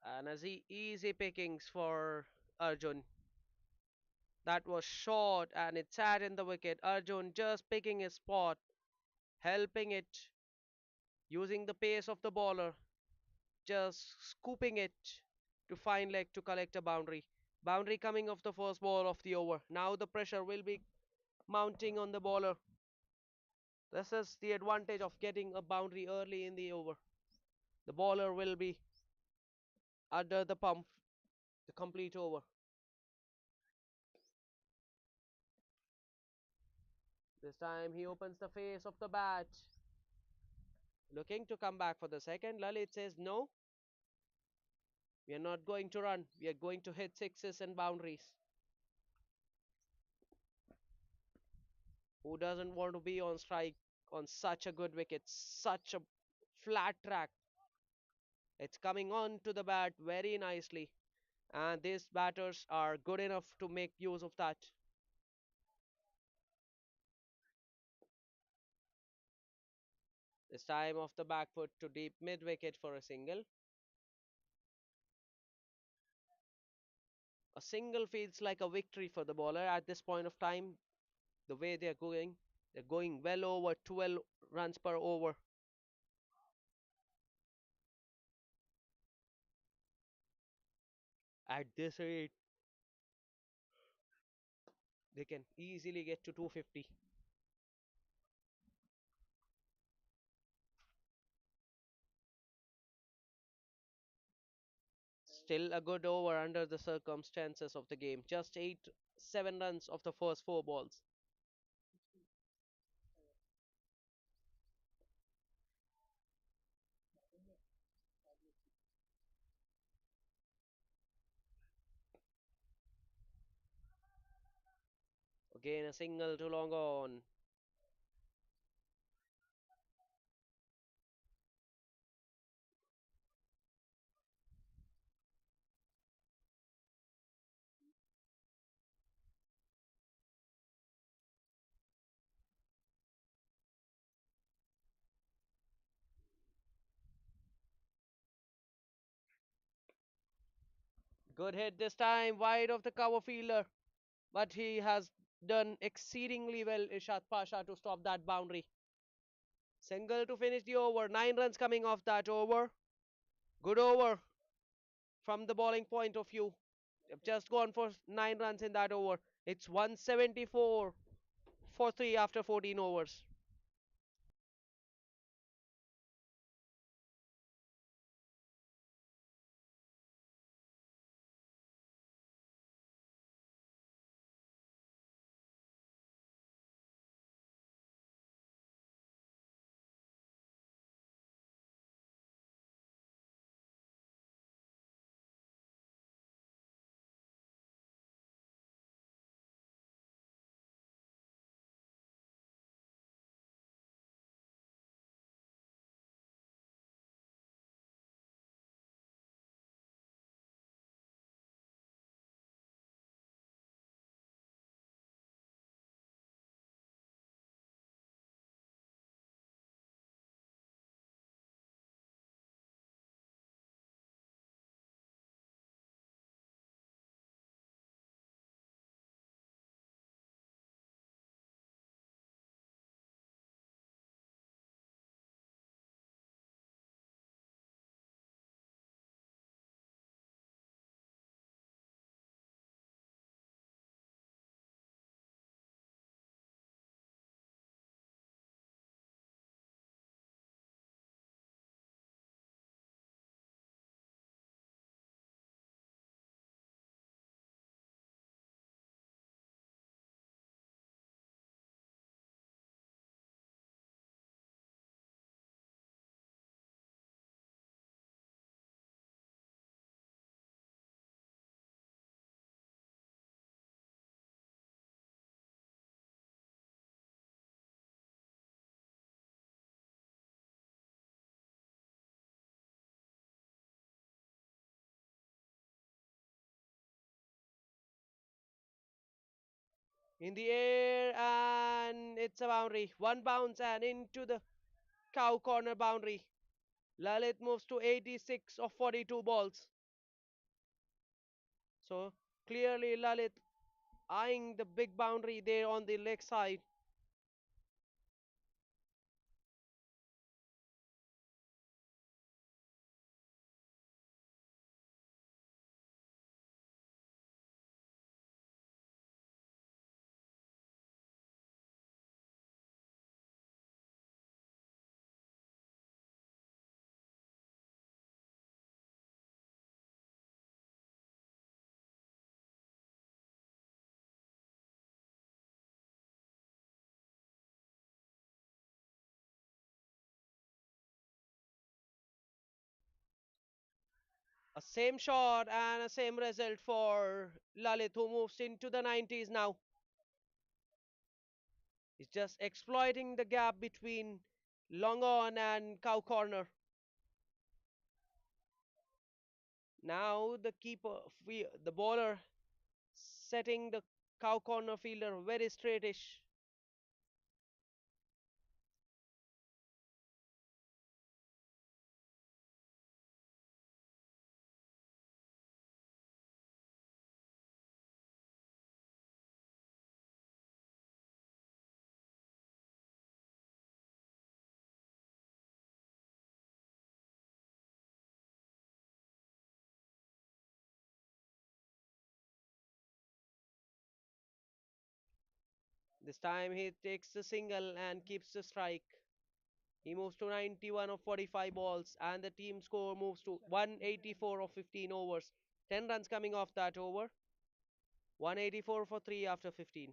And as easy pickings for Arjun. That was short and it sat in the wicket. Arjun just picking his spot, helping it, using the pace of the bowler, just scooping it to fine leg to collect a boundary. Boundary coming off the first ball of the over. Now the pressure will be mounting on the bowler. This is the advantage of getting a boundary early in the over. The bowler will be under the pump the complete over. This time he opens the face of the bat, looking to come back for the second. Lalit says no, we are not going to run. We are going to hit sixes and boundaries. Who doesn't want to be on strike on such a good wicket, such a flat track? It's coming on to the bat very nicely, and these batters are good enough to make use of that. This time off the back foot to deep mid wicket for a single. A single feels like a victory for the bowler at this point of time. The way they're going well over 12 runs per over. At this rate, they can easily get to 250. Still a good over under the circumstances of the game. Just 7 runs of the first 4 balls. Again, a single to long on. Good hit this time, wide of the cover fielder. But he has done exceedingly well, Ishad Pasha, to stop that boundary. Single to finish the over. 9 runs coming off that over. Good over from the bowling point of view. They've just gone for 9 runs in that over. It's 174 for 3 after 14 overs. In the air, and it's a boundary. One bounce and into the cow corner boundary. Lalit moves to 86 of 42 balls. So clearly Lalit eyeing the big boundary there on the leg side. A same shot and a same result for Lalit, who moves into the 90s now. He's just exploiting the gap between long on and cow corner. Now the keeper, the bowler, setting the cow corner fielder very straightish. This time he takes the single and keeps the strike. He moves to 91 of 45 balls, and the team score moves to 184 of 15 overs. 10 runs coming off that over. 184 for 3 after 15.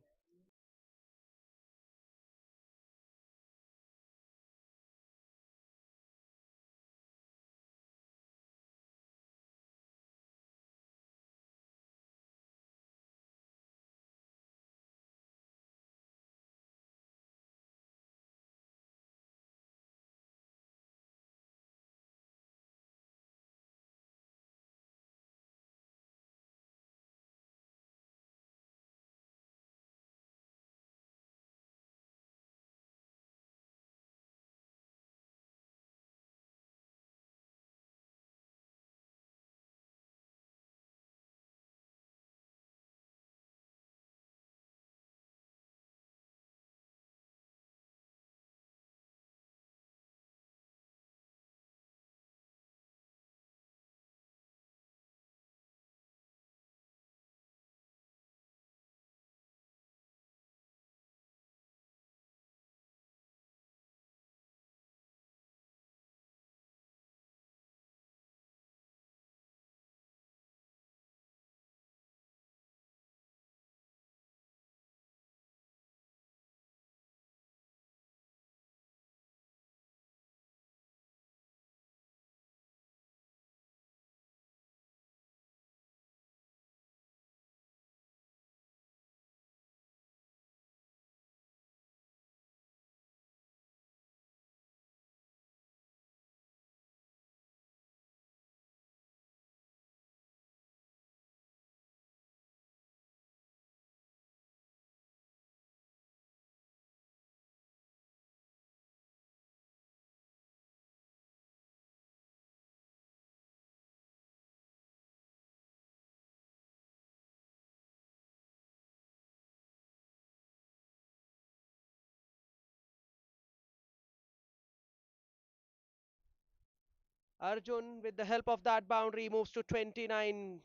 Arjun, with the help of that boundary, moves to 29.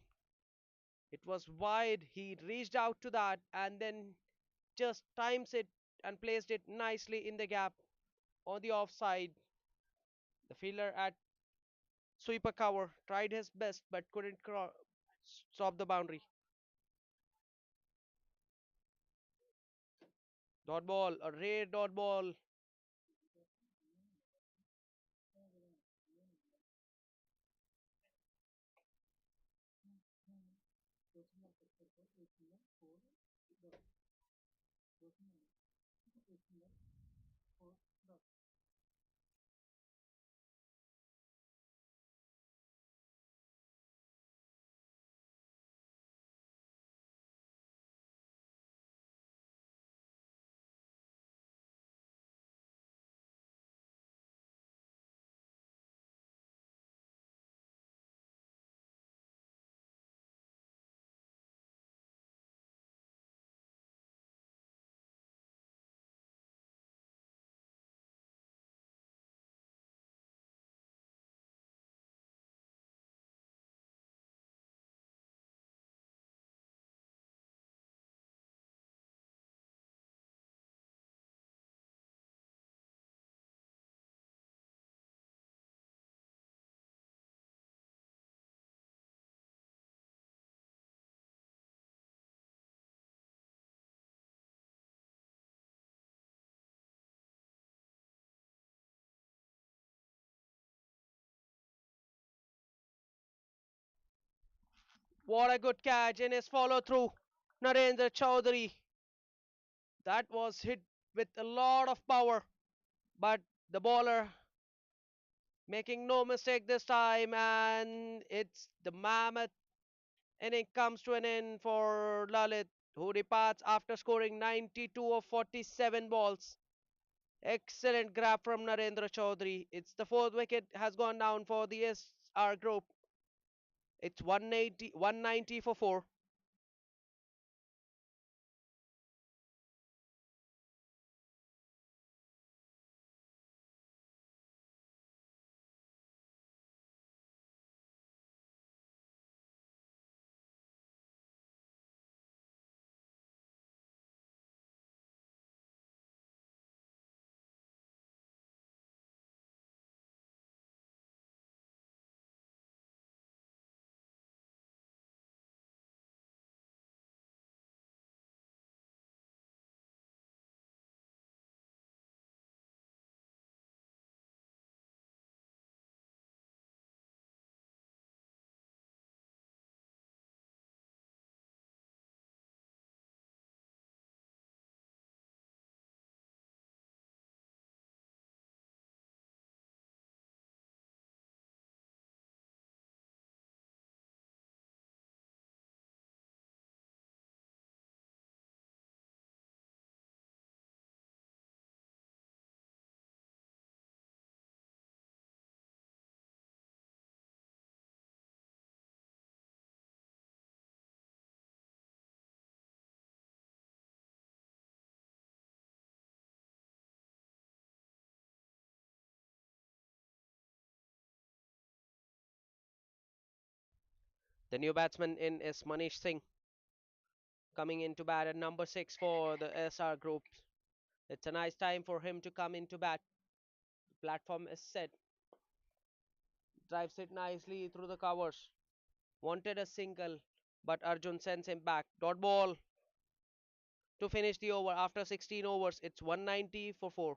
It was wide. He reached out to that and then just times it and placed it nicely in the gap on the offside. The fielder at sweeper cover tried his best but couldn't stop the boundary. Dot ball, a rare dot ball. What a good catch in his follow through. Narendra Chaudhary. That was hit with a lot of power, but the bowler making no mistake this time, and it's the mammoth inning comes to an end for Lalit, who departs after scoring 92 of 47 balls. Excellent grab from Narendra Chaudhary. It's the fourth wicket has gone down for the SR group. It's 180, 190 for 4. The new batsman in is Manish Singh coming into bat at number 6 for the SR group. It's a nice time for him to come into bat. The platform is set. Drives it nicely through the covers. Wanted a single, but Arjun sends him back. Dot ball to finish the over. After 16 overs, it's 190 for 4.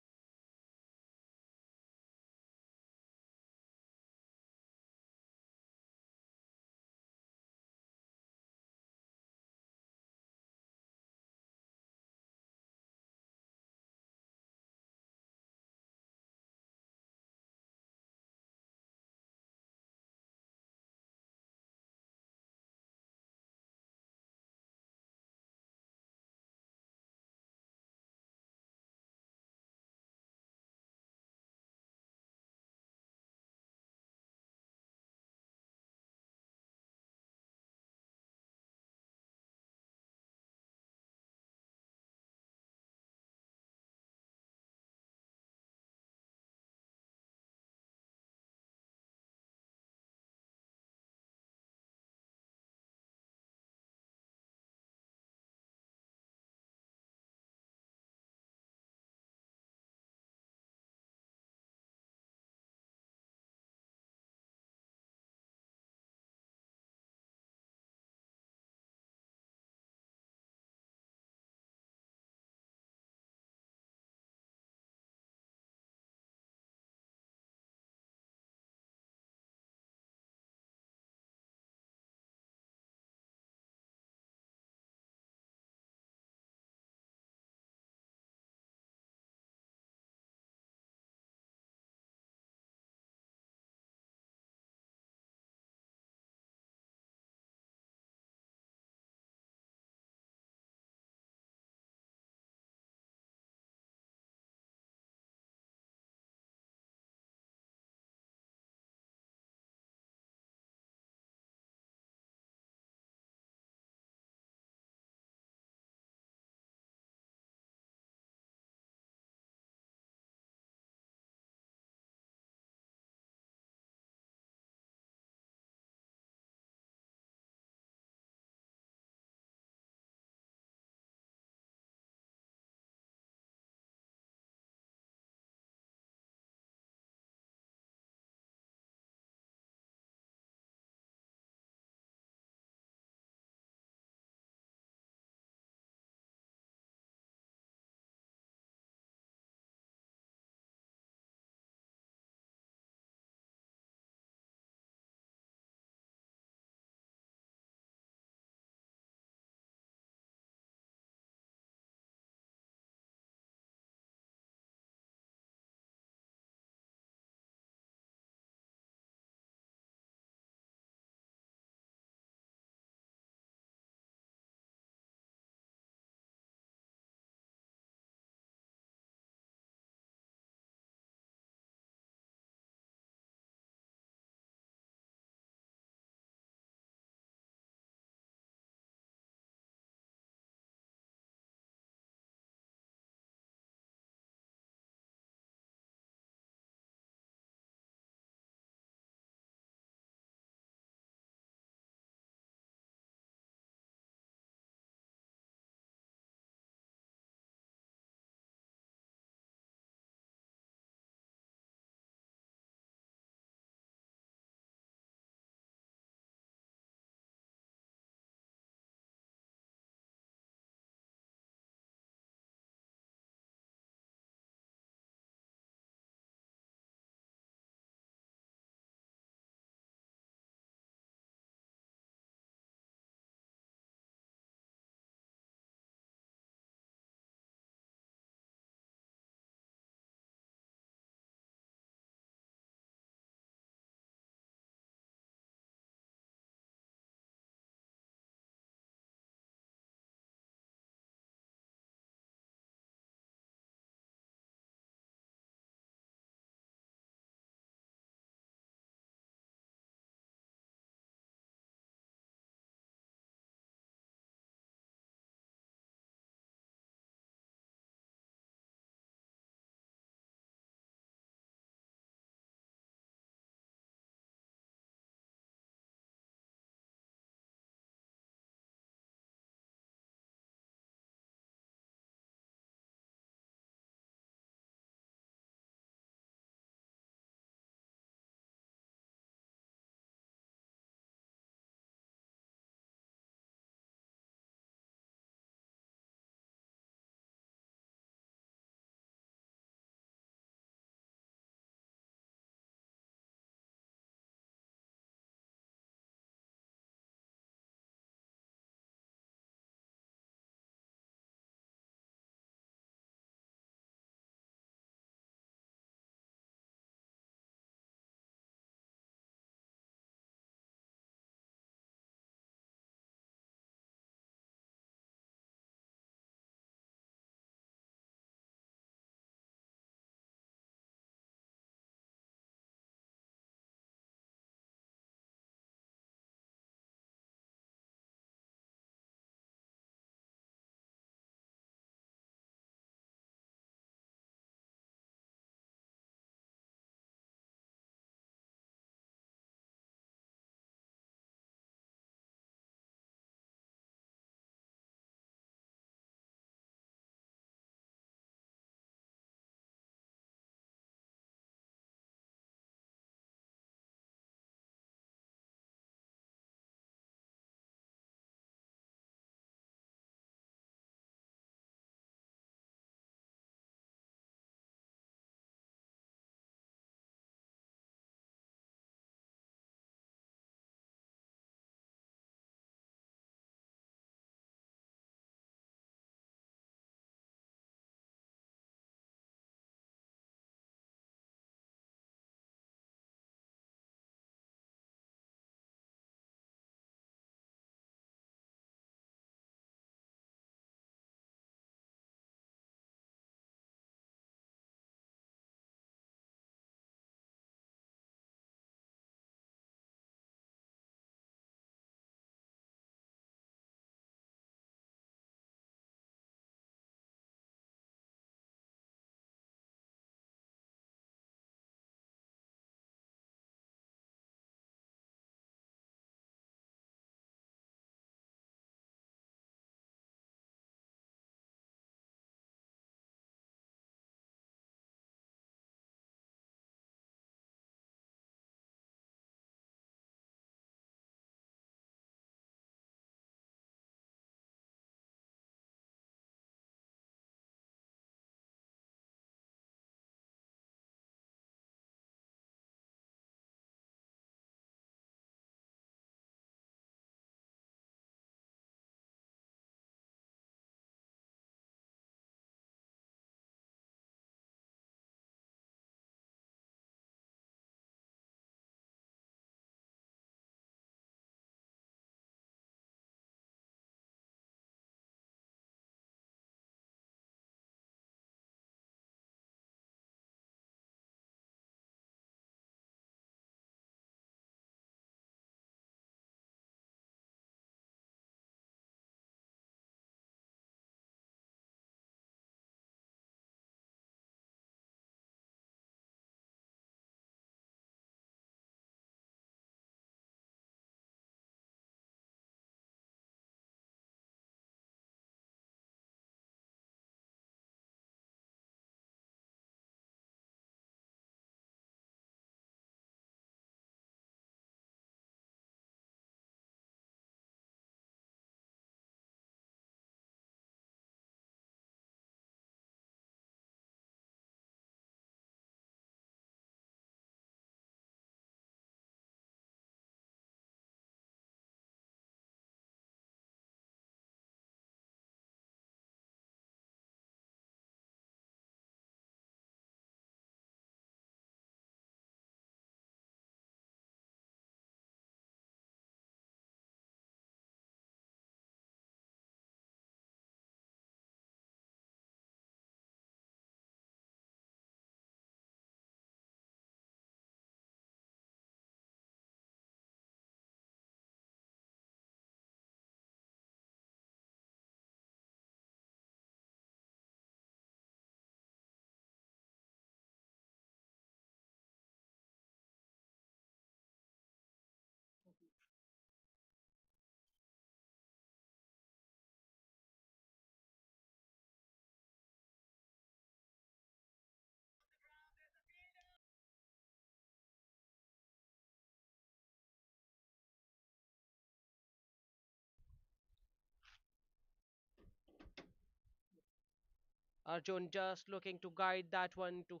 Arjun just looking to guide that one to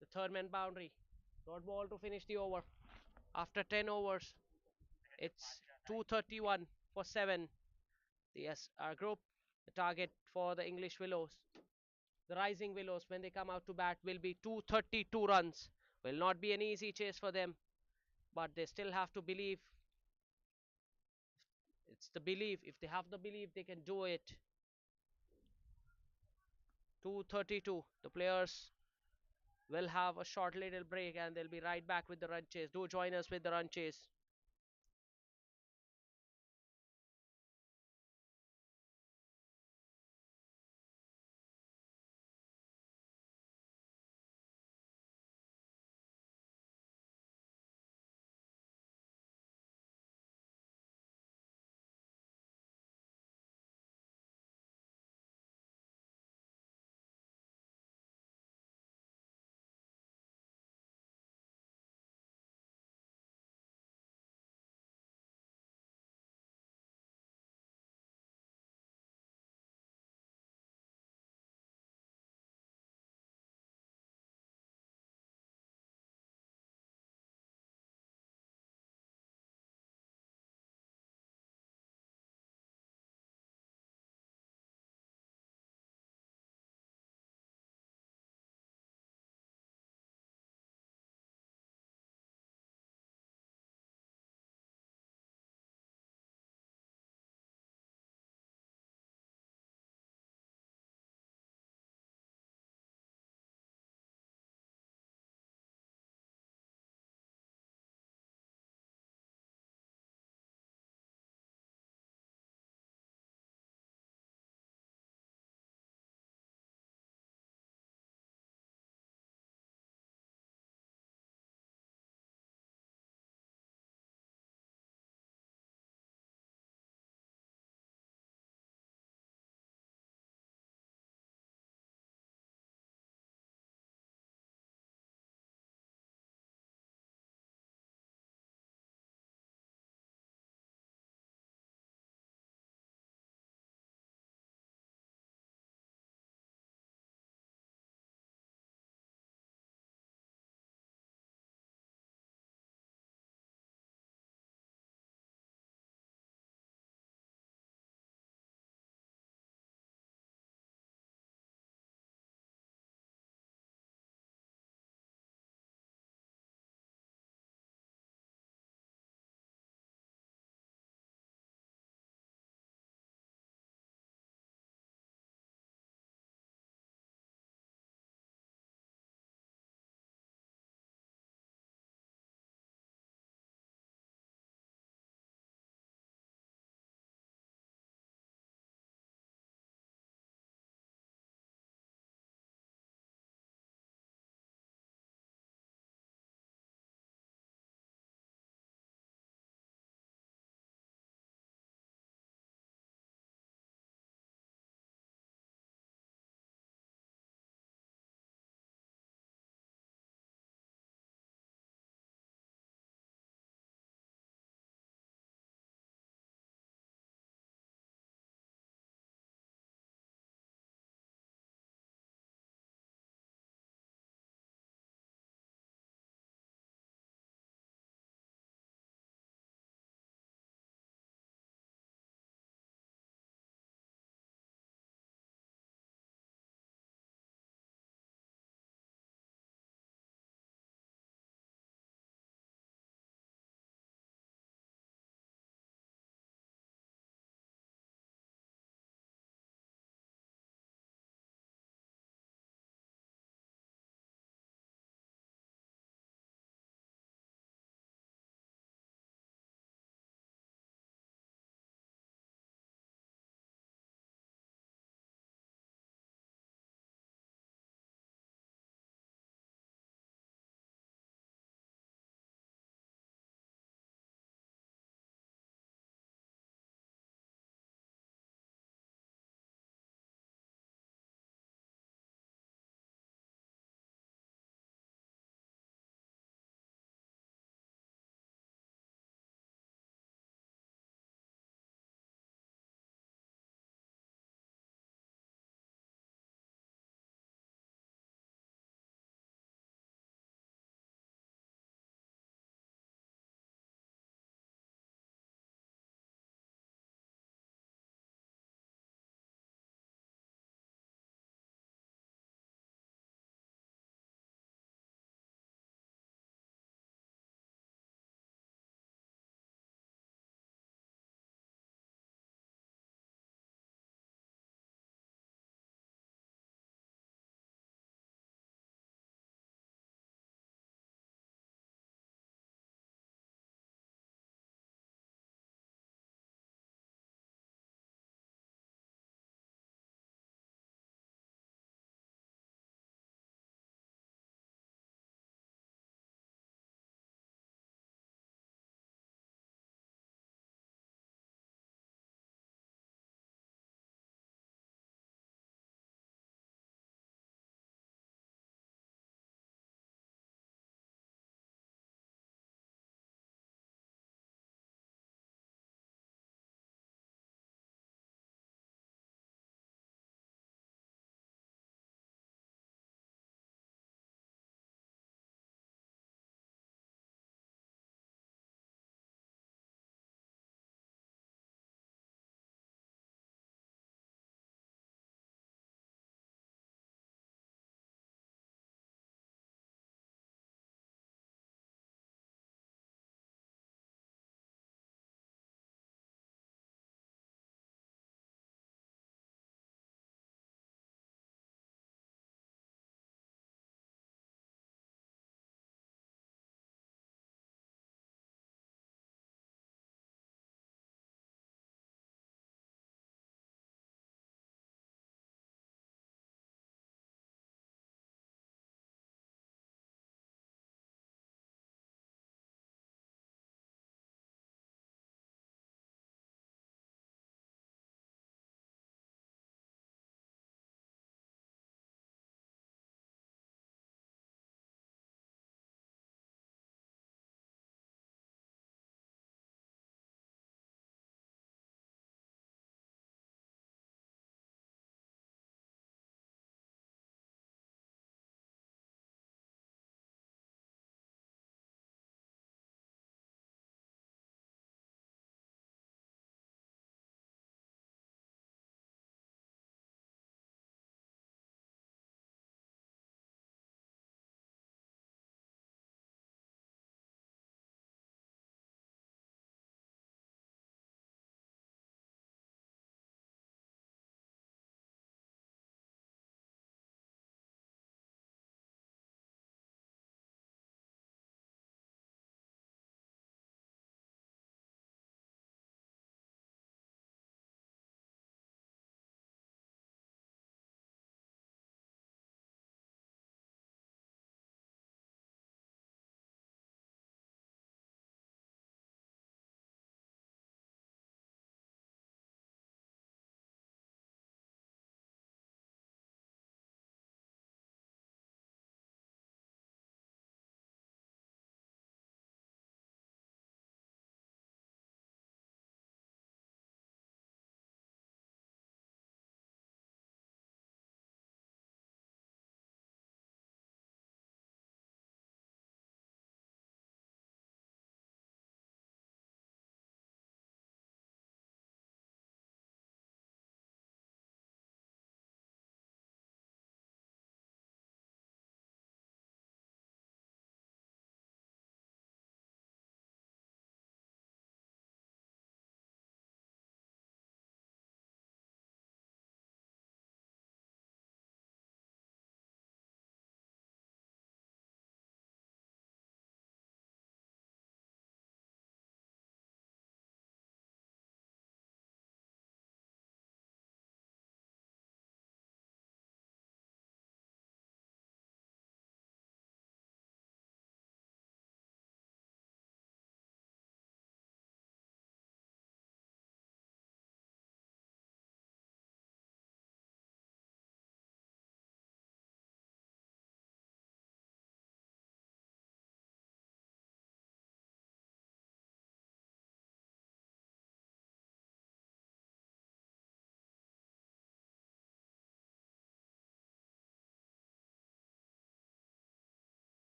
the third man boundary. Dot ball to finish the over. After 10 overs, it's 231 for 7. The SR group, the target for the English Willows, the Rising Willows, when they come out to bat, will be 232 runs. Will not be an easy chase for them, but they still have to believe. It's the belief. If they have the belief, they can do it. 232. The players will have a short little break and they'll be right back with the run chase. Do join us with the run chase.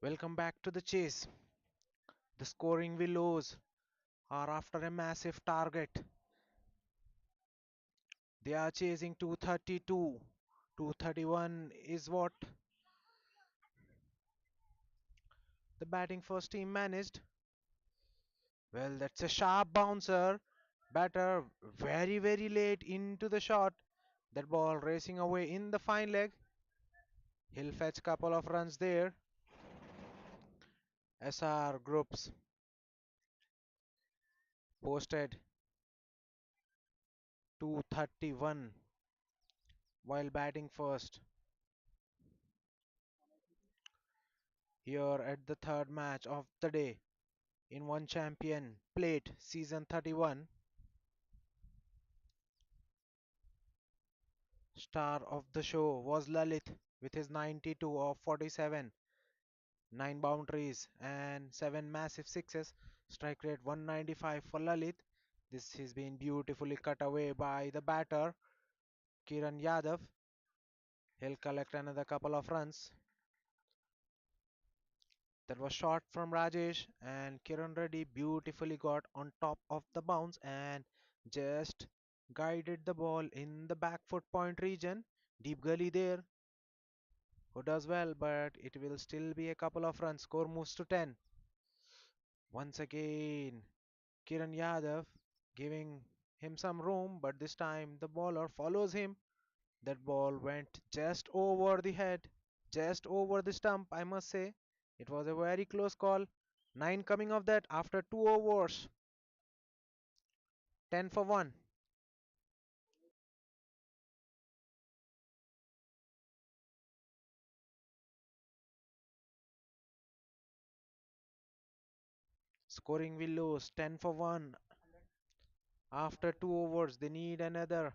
Welcome back to the chase. The scoring Willows are after a massive target. They are chasing 232. 231 is what the batting first team managed. Well, that's a sharp bouncer. Batter very late into the shot. That ball racing away in the fine leg. He'll fetch couple of runs there. SR groups posted 231 while batting first. Here at the third match of the day in One Champion Plate Season 31, star of the show was Lalit with his 92 of 47, 9 boundaries and 7 massive sixes. Strike rate 195 for Lalit. This has been beautifully cut away by the batter Kiran Yadav. He'll collect another couple of runs. That was shot from Rajesh, and Kiran Reddy beautifully got on top of the bounce and just guided the ball in the back foot point region. Deep gully there, who does well, but it will still be a couple of runs. Score moves to 10. Once again, Kiran Yadav giving him some room, but this time the bowler follows him. That ball went just over the head, just over the stump, I must say. It was a very close call. 9 coming of that after 2 overs. 10 for 1. Scoring Willows 10 for 1. After 2 overs, they need another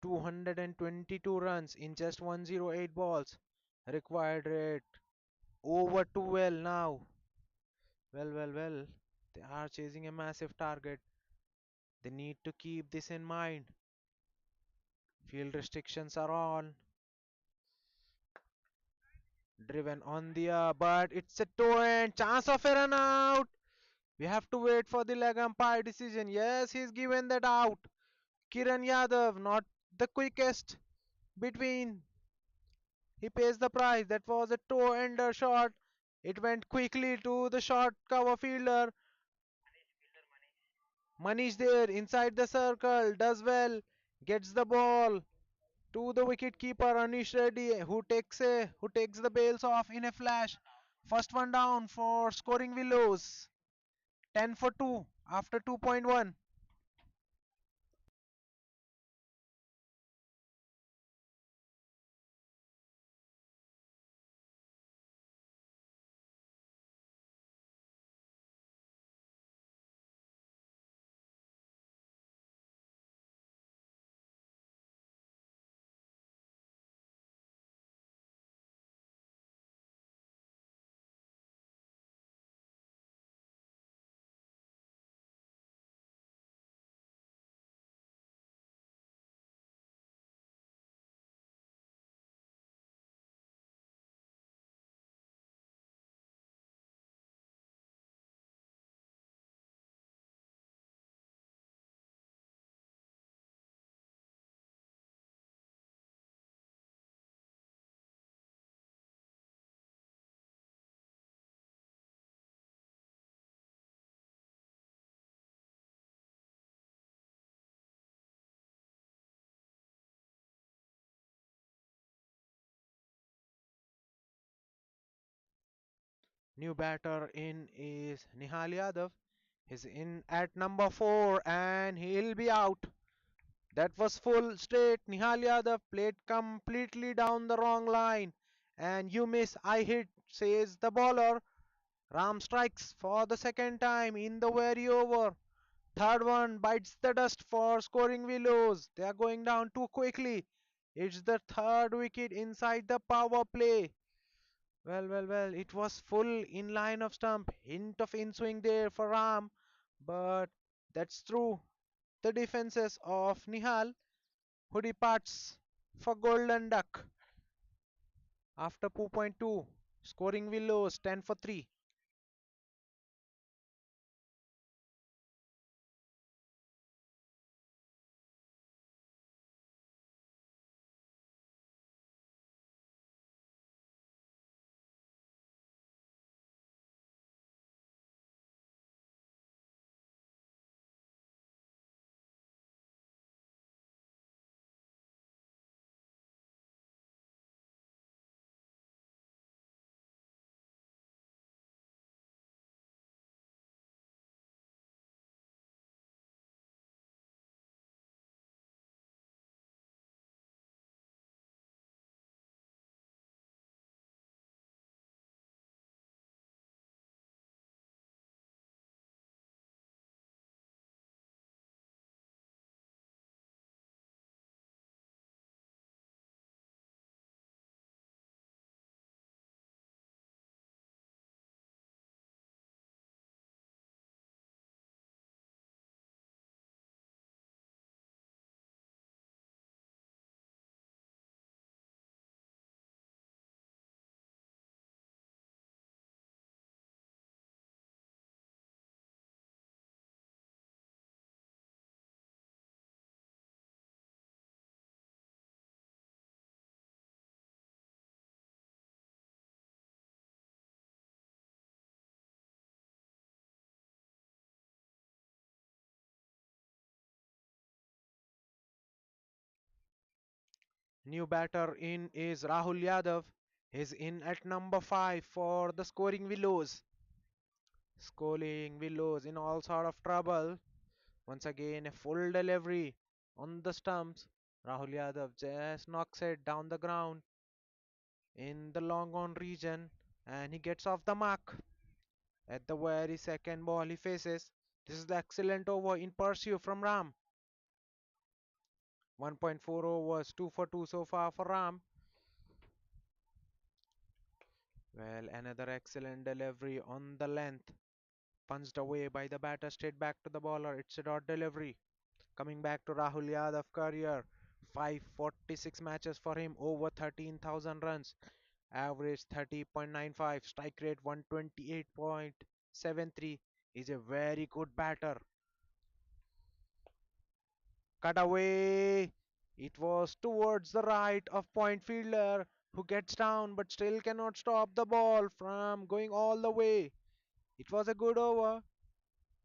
222 runs in just 108 balls. Required rate over 12 now. Well. They are chasing a massive target. They need to keep this in mind. Field restrictions are on. Driven on the but it's a toe and chance of a run out. We have to wait for the leg umpire decision. Yes, he's given that out. Kiran Yadav, not the quickest between. He pays the price. That was a toe ender shot. It went quickly to the short cover fielder. Manish there inside the circle. Does well. Gets the ball to the wicket keeper Anish Reddy, who takes the bails off in a flash. First one down for scoring Willows. 10 for 2 after 2.1. New batter in is Nihal Yadav. He's in at number 4 and he'll be out. That was full straight. Nihal Yadav played completely down the wrong line. And you miss, I hit, says the bowler. Ram strikes for the second time in the very over. Third one bites the dust for scoring Willows. They are going down too quickly. It's the third wicket inside the power play. Well. It was full in line of stump. Hint of in swing there for Ram. But that's through the defenses of Nihal, who departs for Golden Duck after 2.2. Scoring Willows 10 for 3. New batter in is Rahul Yadav. He's in at number 5 for the scoring Willows. Scoring Willows in all sort of trouble. Once again, a full delivery on the stumps. Rahul Yadav just knocks it down the ground in the long on region and he gets off the mark at the very second ball he faces. This is the excellent over in pursuit from Ram. 1.4 overs, 2 for 2 so far for Ram. Well, another excellent delivery on the length. Punched away by the batter straight back to the bowler. It's a dot delivery. Coming back to Rahul Yadav career. 546 matches for him, over 13,000 runs. Average 30.95, strike rate 128.73. Is a very good batter. Cut away. It was towards the right of point fielder who gets down but still cannot stop the ball from going all the way. It was a good over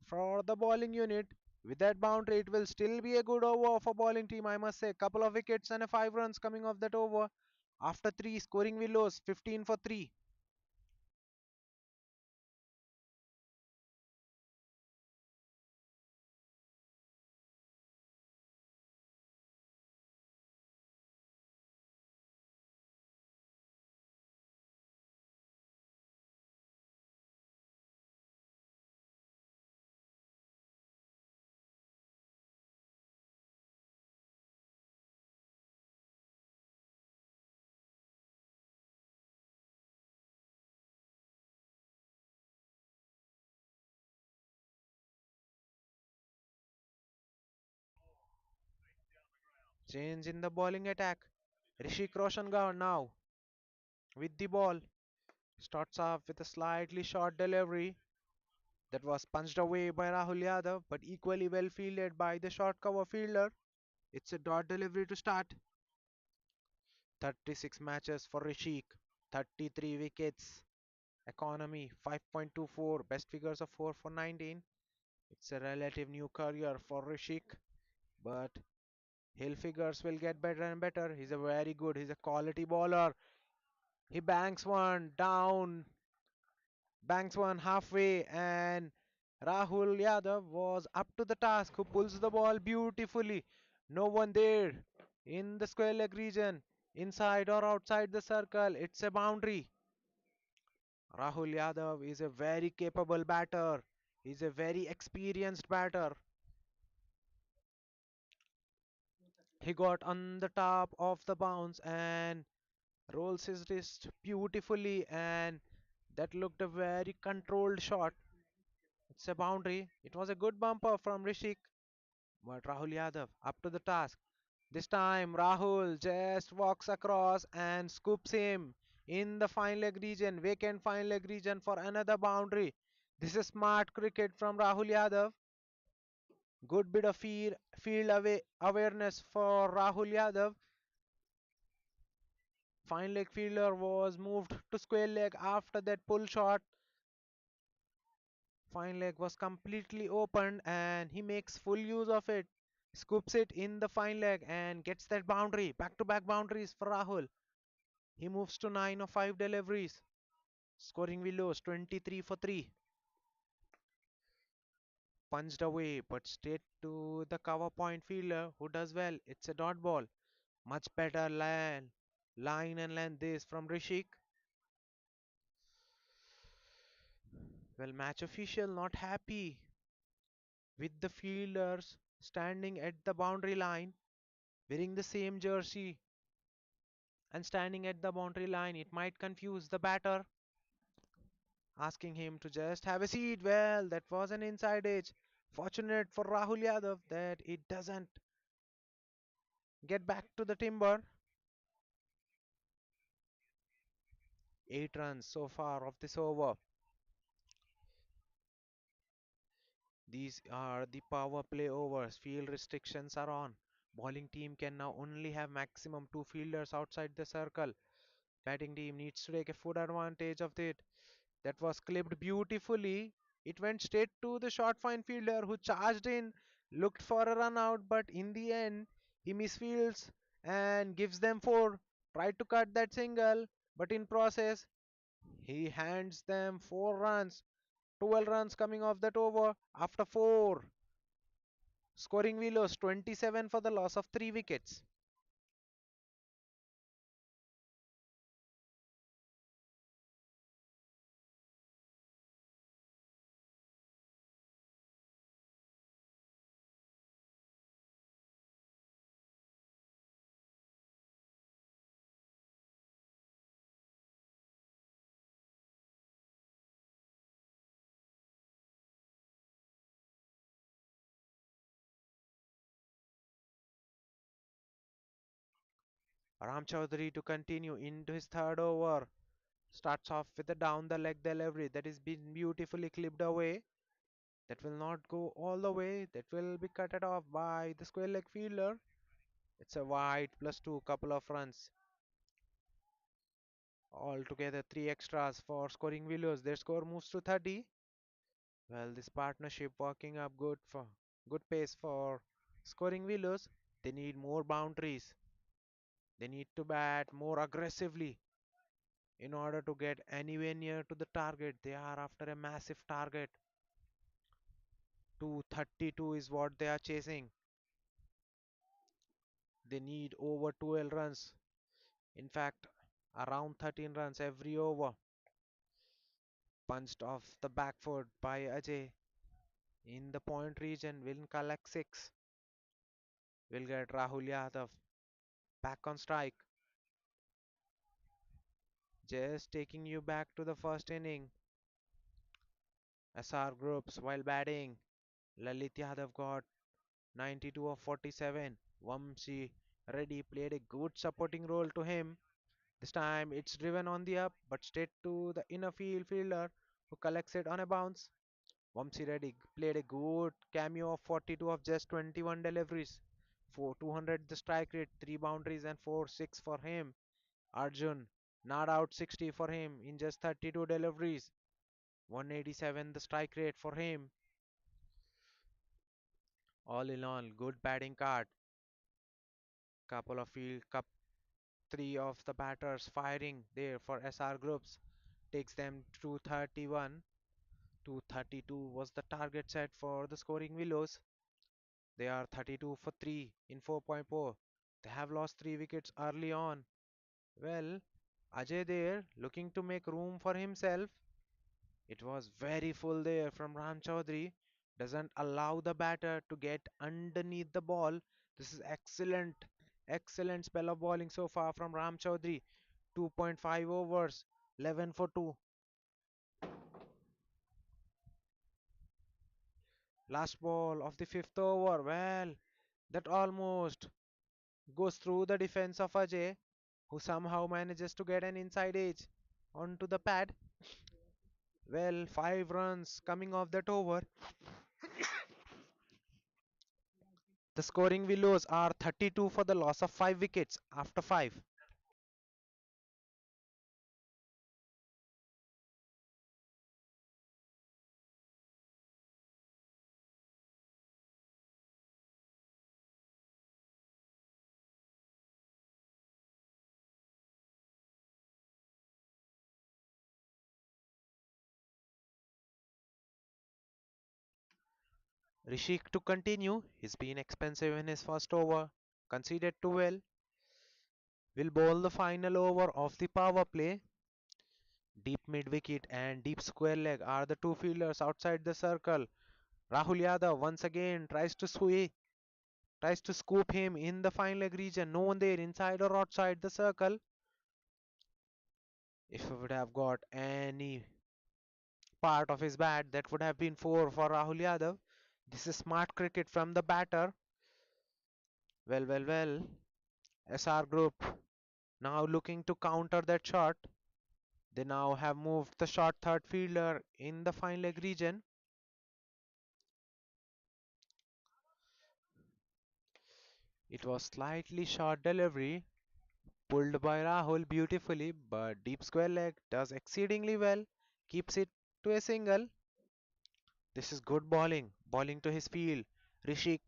for the bowling unit. With that boundary, it will still be a good over for bowling team, I must say. Couple of wickets and a 5 runs coming off that over. After 3, scoring Willows 15 for 3. Change in the bowling attack. Rishi Roshan now with the ball. Starts off with a slightly short delivery that was punched away by Rahul Yadav, but equally well fielded by the short cover fielder. It's a dot delivery to start. 36 matches for Rishik, 33 wickets. Economy 5.24, best figures of 4 for 19. It's a relative new career for Rishik, but hill figures will get better and better. He's a quality bowler. He banks one halfway, and Rahul Yadav was up to the task, who pulls the ball beautifully. No one there in the square leg region, inside or outside the circle. It's a boundary. Rahul Yadav is a very capable batter. He's a very experienced batter. He got on the top of the bounce and rolls his wrist beautifully, and that looked a very controlled shot. It's a boundary. It was a good bumper from Rishik, but Rahul Yadav up to the task. This time Rahul just walks across and scoops him. in the fine leg region, vacant fine leg region for another boundary. This is smart cricket from Rahul Yadav. Good bit of field awareness for Rahul Yadav. Fine leg fielder was moved to square leg after that pull shot. Fine leg was completely opened and he makes full use of it. Scoops it in the fine leg and gets that boundary. Back to back boundaries for Rahul. He moves to 9 of 5 deliveries. Scoring Willows 23 for 3. Punched away but straight to the cover point fielder who does well. It's a dot ball. Much better line and length this from Rishik. Well, match official not happy with the fielders standing at the boundary line wearing the same jersey and standing at the boundary line. It might confuse the batter, asking him to just have a seat. Well, that was an inside edge. Fortunate for Rahul Yadav that it doesn't get back to the timber. 8 runs so far of this over. These are the power play overs. Field restrictions are on. Bowling team can now only have maximum 2 fielders outside the circle. Batting team needs to take a full advantage of it. That was clipped beautifully. It went straight to the short fine fielder who charged in, looked for a run out, but in the end, he misfields and gives them 4. Tried to cut that single, but in process, he hands them 4 runs. 12 runs coming off that over after 4. Scoring Willows 27 for the loss of 3 wickets. Ram Chaudhary to continue into his third over. Starts off with a down the leg delivery that is being beautifully clipped away. That will not go all the way. That will be cut it off by the square leg fielder. It's a wide plus 2, couple of runs. Altogether 3 extras for scoring Willows. Their score moves to 30. Well, this partnership working up good pace for scoring Willows. They need more boundaries. They need to bat more aggressively in order to get anywhere near to the target. They are after a massive target. 232 is what they are chasing. They need over 12 runs. In fact, around 13 runs every over. Punched off the back foot by Ajay in the point region. Will collect 6. Will get Rahul Yadav back on strike. Just taking you back to the first inning. SR groups while batting. Lalit Yadav got 92 of 47. Vamsi Reddy played a good supporting role to him. This time it's driven on the up, but straight to the inner field fielder who collects it on a bounce. Vamsi Reddy played a good cameo of 42 of just 21 deliveries. For 200 the strike rate, 3 boundaries and 4-6 for him. Arjun not out 60 for him in just 32 deliveries. 187 the strike rate for him. All in all, good batting card. Couple of field cup 3 of the batters firing there for SR groups takes them to 31. 232 was the target set for the scoring Willows. They are 32 for 3 in 4.4. They have lost 3 wickets early on. Well, Ajay there looking to make room for himself. It was very full there from Ram Chaudhary. Doesn't allow the batter to get underneath the ball. This is excellent, excellent spell of bowling so far from Ram Chaudhary. 2.5 overs, 11 for 2. Last ball of the fifth over. Well, that almost goes through the defense of Ajay, who somehow manages to get an inside edge onto the pad. Well, 5 runs coming off that over. The scoring Willows are 32 for the loss of 5 wickets after 5. Rishik to continue. He's been expensive in his first over. Conceded too well. Will bowl the final over of the power play. Deep mid wicket and deep square leg are the two fielders outside the circle. Rahul Yadav once again tries to scoop him in the fine leg region. No one there inside or outside the circle. If he would have got any part of his bat, that would have been four for Rahul Yadav. This is smart cricket from the batter. Well, well, well. SR Group now looking to counter that shot. They now have moved the short third fielder in the fine leg region. It was slightly short delivery, pulled by Rahul beautifully, but deep square leg does exceedingly well, keeps it to a single. This is good bowling, bowling to his field. Rishik,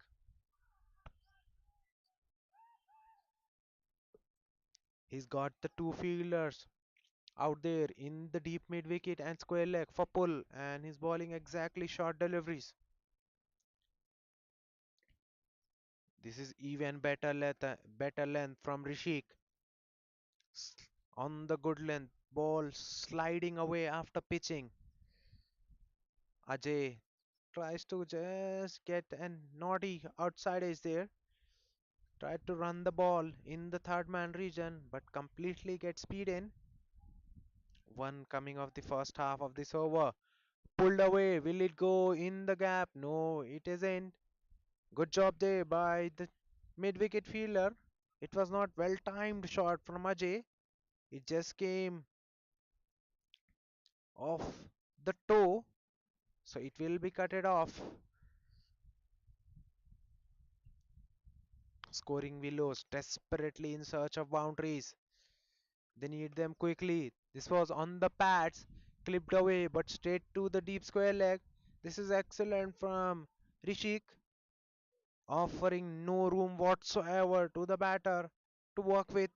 he's got the two fielders out there in the deep mid wicket and square leg for pull, and he's bowling exactly short deliveries. This is even better length from Rishik. S- On the good length, ball sliding away after pitching. Ajay tries to just get a naughty outside edge there. Tried to run the ball in the third man region, but completely gets speed in. One coming off the first half of this over. Pulled away. Will it go in the gap? No, it isn't. Good job there by the mid wicket fielder. It was not well timed shot from Ajay. It just came off the toe, so it will be cutted off. Scoring Willows desperately in search of boundaries. They need them quickly. This was on the pads, clipped away, but straight to the deep square leg. This is excellent from Rishik, offering no room whatsoever to the batter to work with.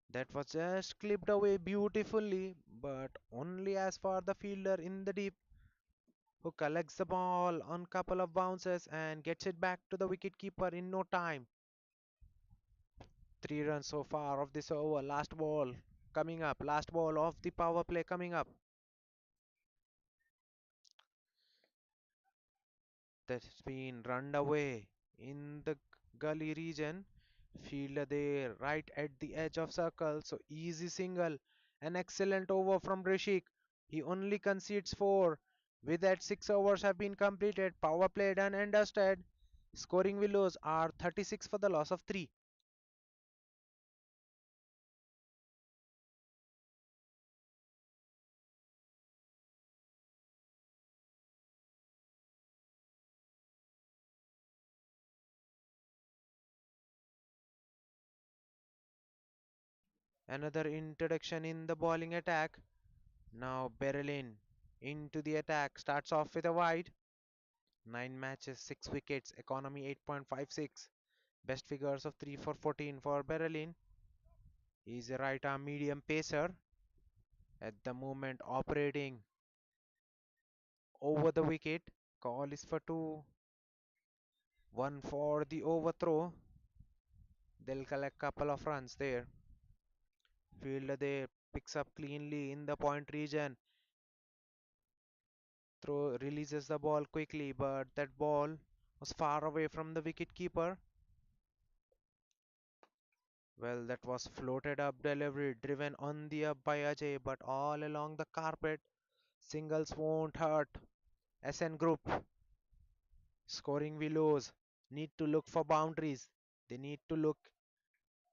That was just clipped away beautifully, but only as far the fielder in the deep, who collects the ball on couple of bounces and gets it back to the wicketkeeper in no time. 3 runs so far of this over. Last ball coming up. Last ball of the power play coming up. That's been run away in the gully region. Fielder there, right at the edge of circle. So easy single. An excellent over from Rishik. He only concedes 4. With that, 6 overs have been completed. Power play done and dusted. Scoring Willows are 36 for the loss of 3. Another introduction in the bowling attack. Now Berlin into the attack. Starts off with a wide. 9 matches, 6 wickets, economy 8.56. Best figures of 3 for 14 for Berlin. He's a right arm medium pacer at the moment operating over the wicket. Call is for 2. 1 for the overthrow. They'll collect couple of runs there. Fielder there picks up cleanly in the point region. Throw releases the ball quickly, but that ball was far away from the wicket keeper. Well, that was floated up delivery, driven on the up by Ajay, but all along the carpet. Singles won't hurt. SN Group scoring Willows need to look for boundaries. They need to look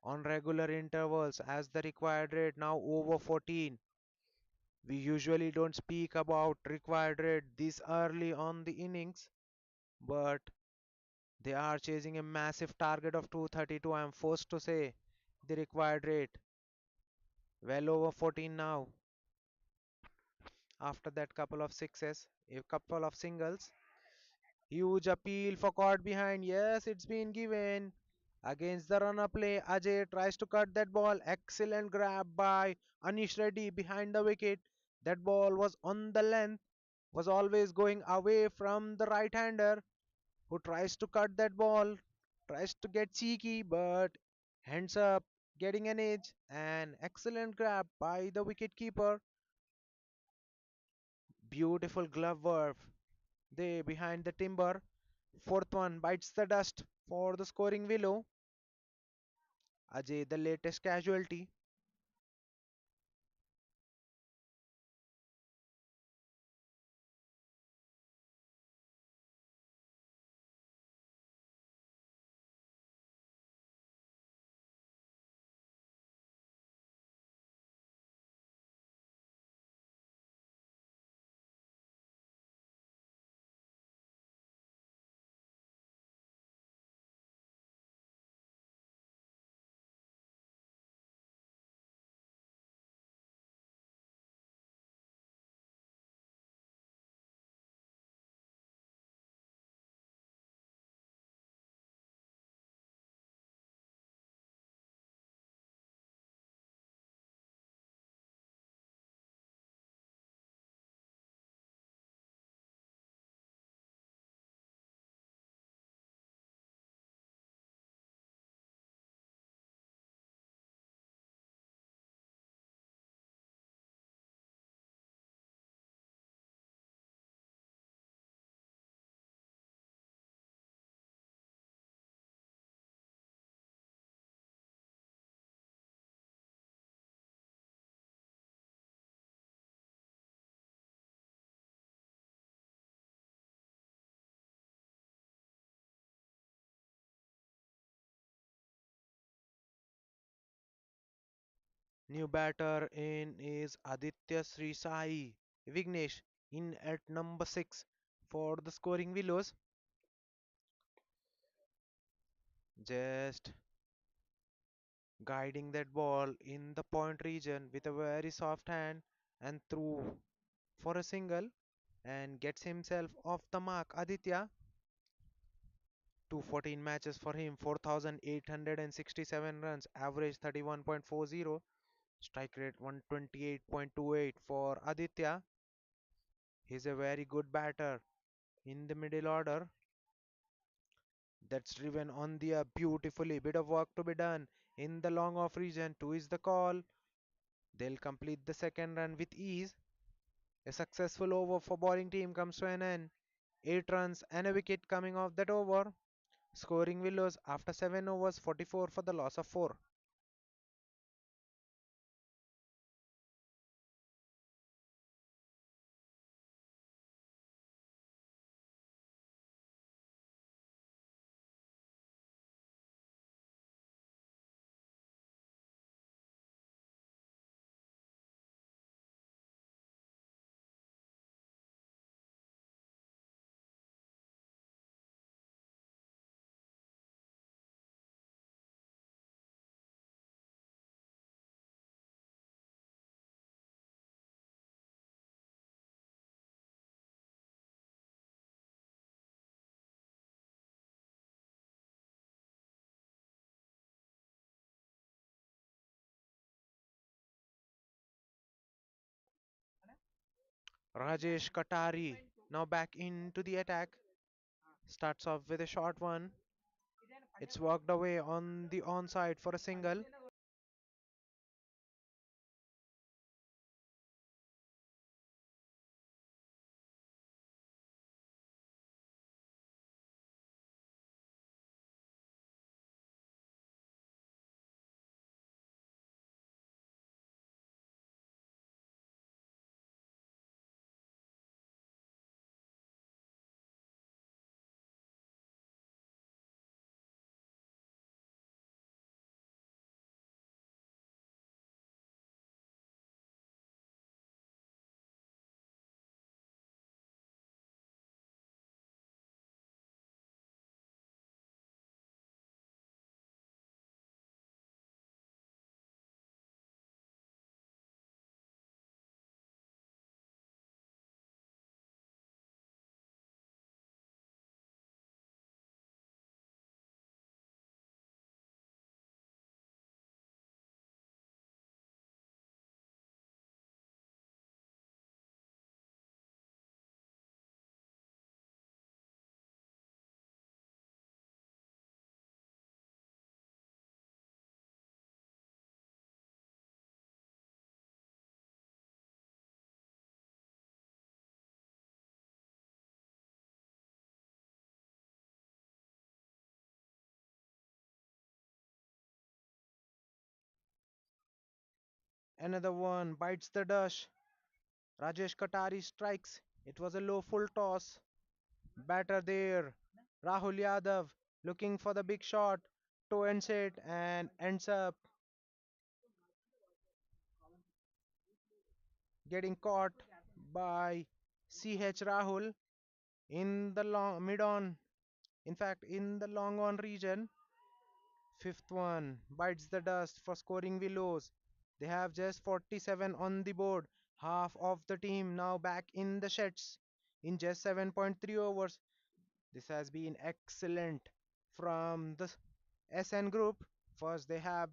on regular intervals as the required rate now over 14. We usually don't speak about required rate this early on the innings, but they are chasing a massive target of 232. I am forced to say the required rate well over 14 now. After that couple of sixes, a couple of singles, huge appeal for caught behind. Yes, it's been given. Against the runner play, Ajay tries to cut that ball. Excellent grab by Anish Reddy behind the wicket. That ball was on the length, was always going away from the right hander who tries to cut that ball, tries to get cheeky, but hands up, getting an edge. An excellent grab by the wicket keeper. Beautiful glove work. They behind the timber. Fourth one bites the dust for the scoring Willow. Ajay, the latest casualty. New batter in is Aditya Sri Sai. Vignesh in at number 6 for the scoring Willows. Just guiding that ball in the point region with a very soft hand and through for a single and gets himself off the mark. Aditya, 214 matches for him, 4,867 runs, average 31.40, strike rate 128.28 for Aditya. He's a very good batter in the middle order. That's driven on the beautifully. Bit of work to be done in the long off region. Two is the call. They'll complete the second run with ease. A successful over for bowling team comes to an end. 8 runs and a wicket coming off that over. Scoring Willows after 7 overs, 44 for the loss of 4. Rajesh Katari now back into the attack. Starts off with a short one. It's worked away on the onside for a single. Another one bites the dust. Rajesh Katari strikes. It was a low full toss. Batter there. Rahul Yadav looking for the big shot. Toe ends it and ends up getting caught by CH Rahul in the long mid on. In fact, in the long on region. Fifth one bites the dust for scoring Willows. They have just 47 on the board. Half of the team now back in the sheds in just 7.3 overs. This has been excellent from the SN group. First, they have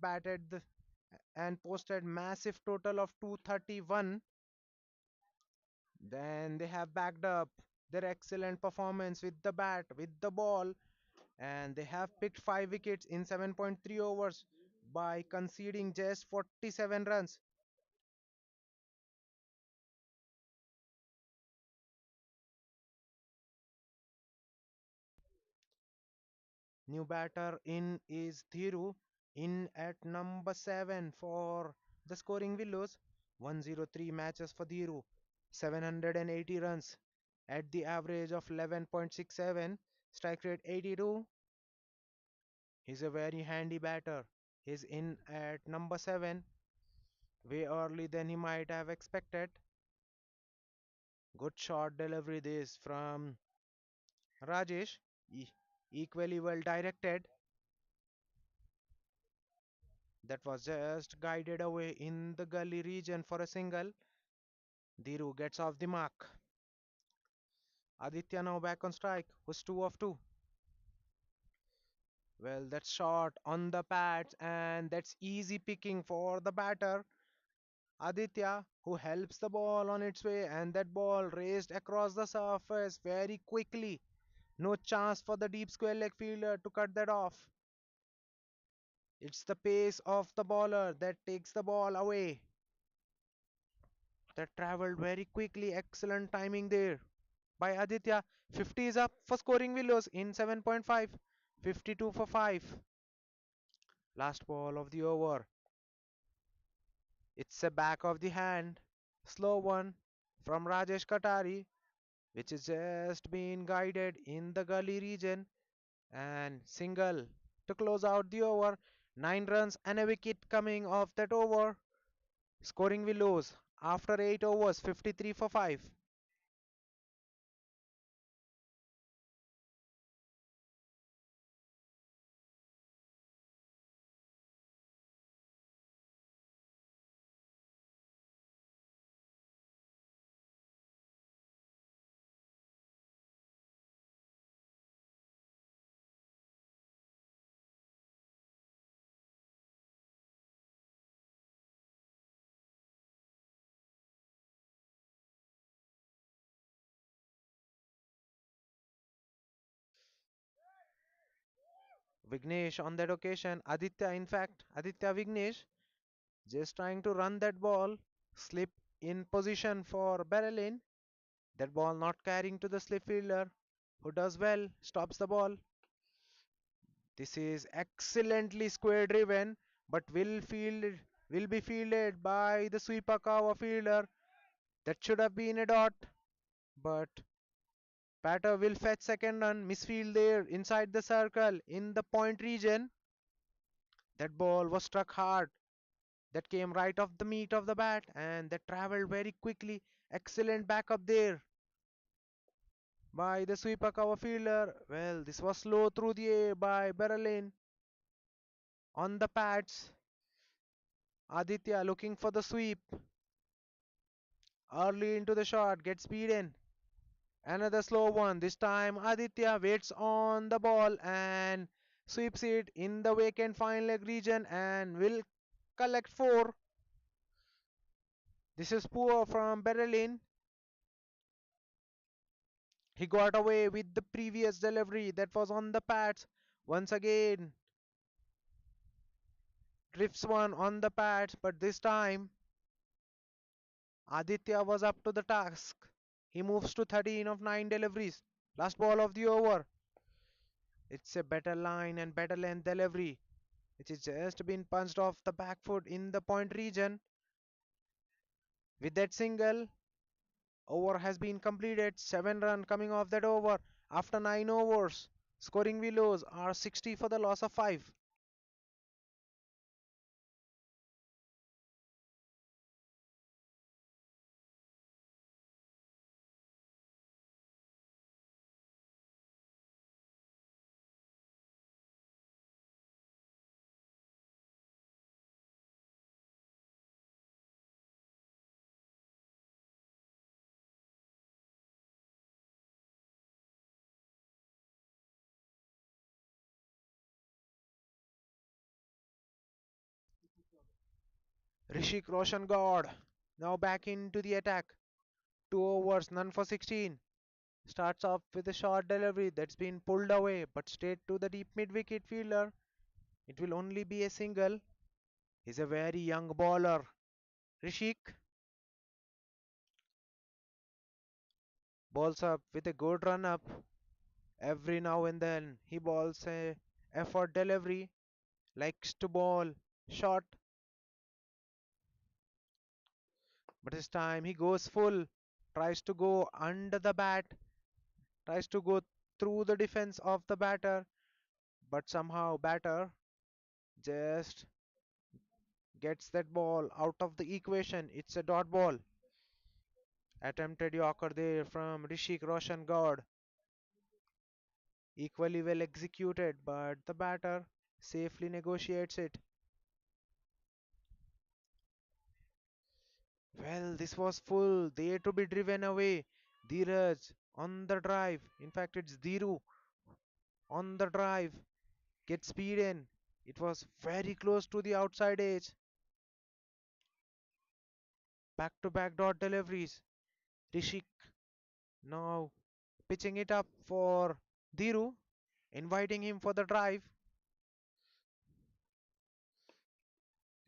and posted massive total of 231. Then they have backed up their excellent performance with the bat, with the ball, and they have picked 5 wickets in 7.3 overs by conceding just 47 runs. New batter in is Dhiru in at number 7 for the scoring Willows. 103 matches for Dhiru, 780 runs at the average of 11.67, strike rate 82. He's a very handy batter. He's in at number 7 way early than he might have expected. Good shot delivery this from Rajesh. Equally well directed. That was just guided away in the gully region for a single. Dhiru gets off the mark. Aditya now back on strike, was 2 of 2. Well, that's shot on the pads, and that's easy picking for the batter. Aditya, who helps the ball on its way, and that ball raced across the surface very quickly. No chance for the deep square leg fielder to cut that off. It's the pace of the bowler that takes the ball away. That travelled very quickly. Excellent timing there by Aditya. 50 is up for scoring Willows in 7.5. 52 for 5. Last ball of the over. It's a back of the hand. Slow one from Rajesh Katari, which is just being guided in the gully region. And single to close out the over. 9 runs and a wicket coming off that over. Scoring Willows after 8 overs. 53 for 5. Vignesh on that occasion, Aditya, in fact, Aditya Vignesh just trying to run that ball, slip in position for barrel in. That ball not carrying to the slip fielder, who does well, stops the ball. This is excellently square driven, but will be fielded by the sweeper cover fielder. That should have been a dot, but Patter will fetch second run, misfield there inside the circle in the point region. That ball was struck hard. That came right off the meat of the bat and that travelled very quickly. Excellent backup there by the sweeper cover fielder. Well, this was slow through the air by Berlin on the pads. Aditya looking for the sweep. Early into the shot, gets beaten. Another slow one. This time Aditya waits on the ball and sweeps it in the vacant fine leg region and will collect 4. This is poor from Berlin. He got away with the previous delivery that was on the pads. Once again, drifts one on the pads, but this time Aditya was up to the task. He moves to 13 of 9 deliveries. Last ball of the over. It's a better line and better length delivery, which is just been punched off the back foot in the point region. With that single, over has been completed. 7 run coming off that over after 9 overs. Scoring Willows are 60 for the loss of 5. Rishik Roshan God now back into the attack. 2 overs, none for 16. Starts off with a short delivery that's been pulled away but straight to the deep mid wicket fielder. It will only be a single. He's a very young bowler. Rishik bowls up with a good run up. Every now and then he bowls a effort delivery, likes to bowl short, but this time he goes full, tries to go under the bat, tries to go through the defense of the batter, but somehow batter just gets that ball out of the equation. It's a dot ball. Attempted Yorker there from Rishik Roshan God. Equally well executed, but the batter safely negotiates it. Well, this was full. There to be driven away. Dheeraj on the drive. In fact, it's Dhiru on the drive. Gets speed in. It was very close to the outside edge. Back to back dot deliveries. Rishik now pitching it up for Dhiru, inviting him for the drive.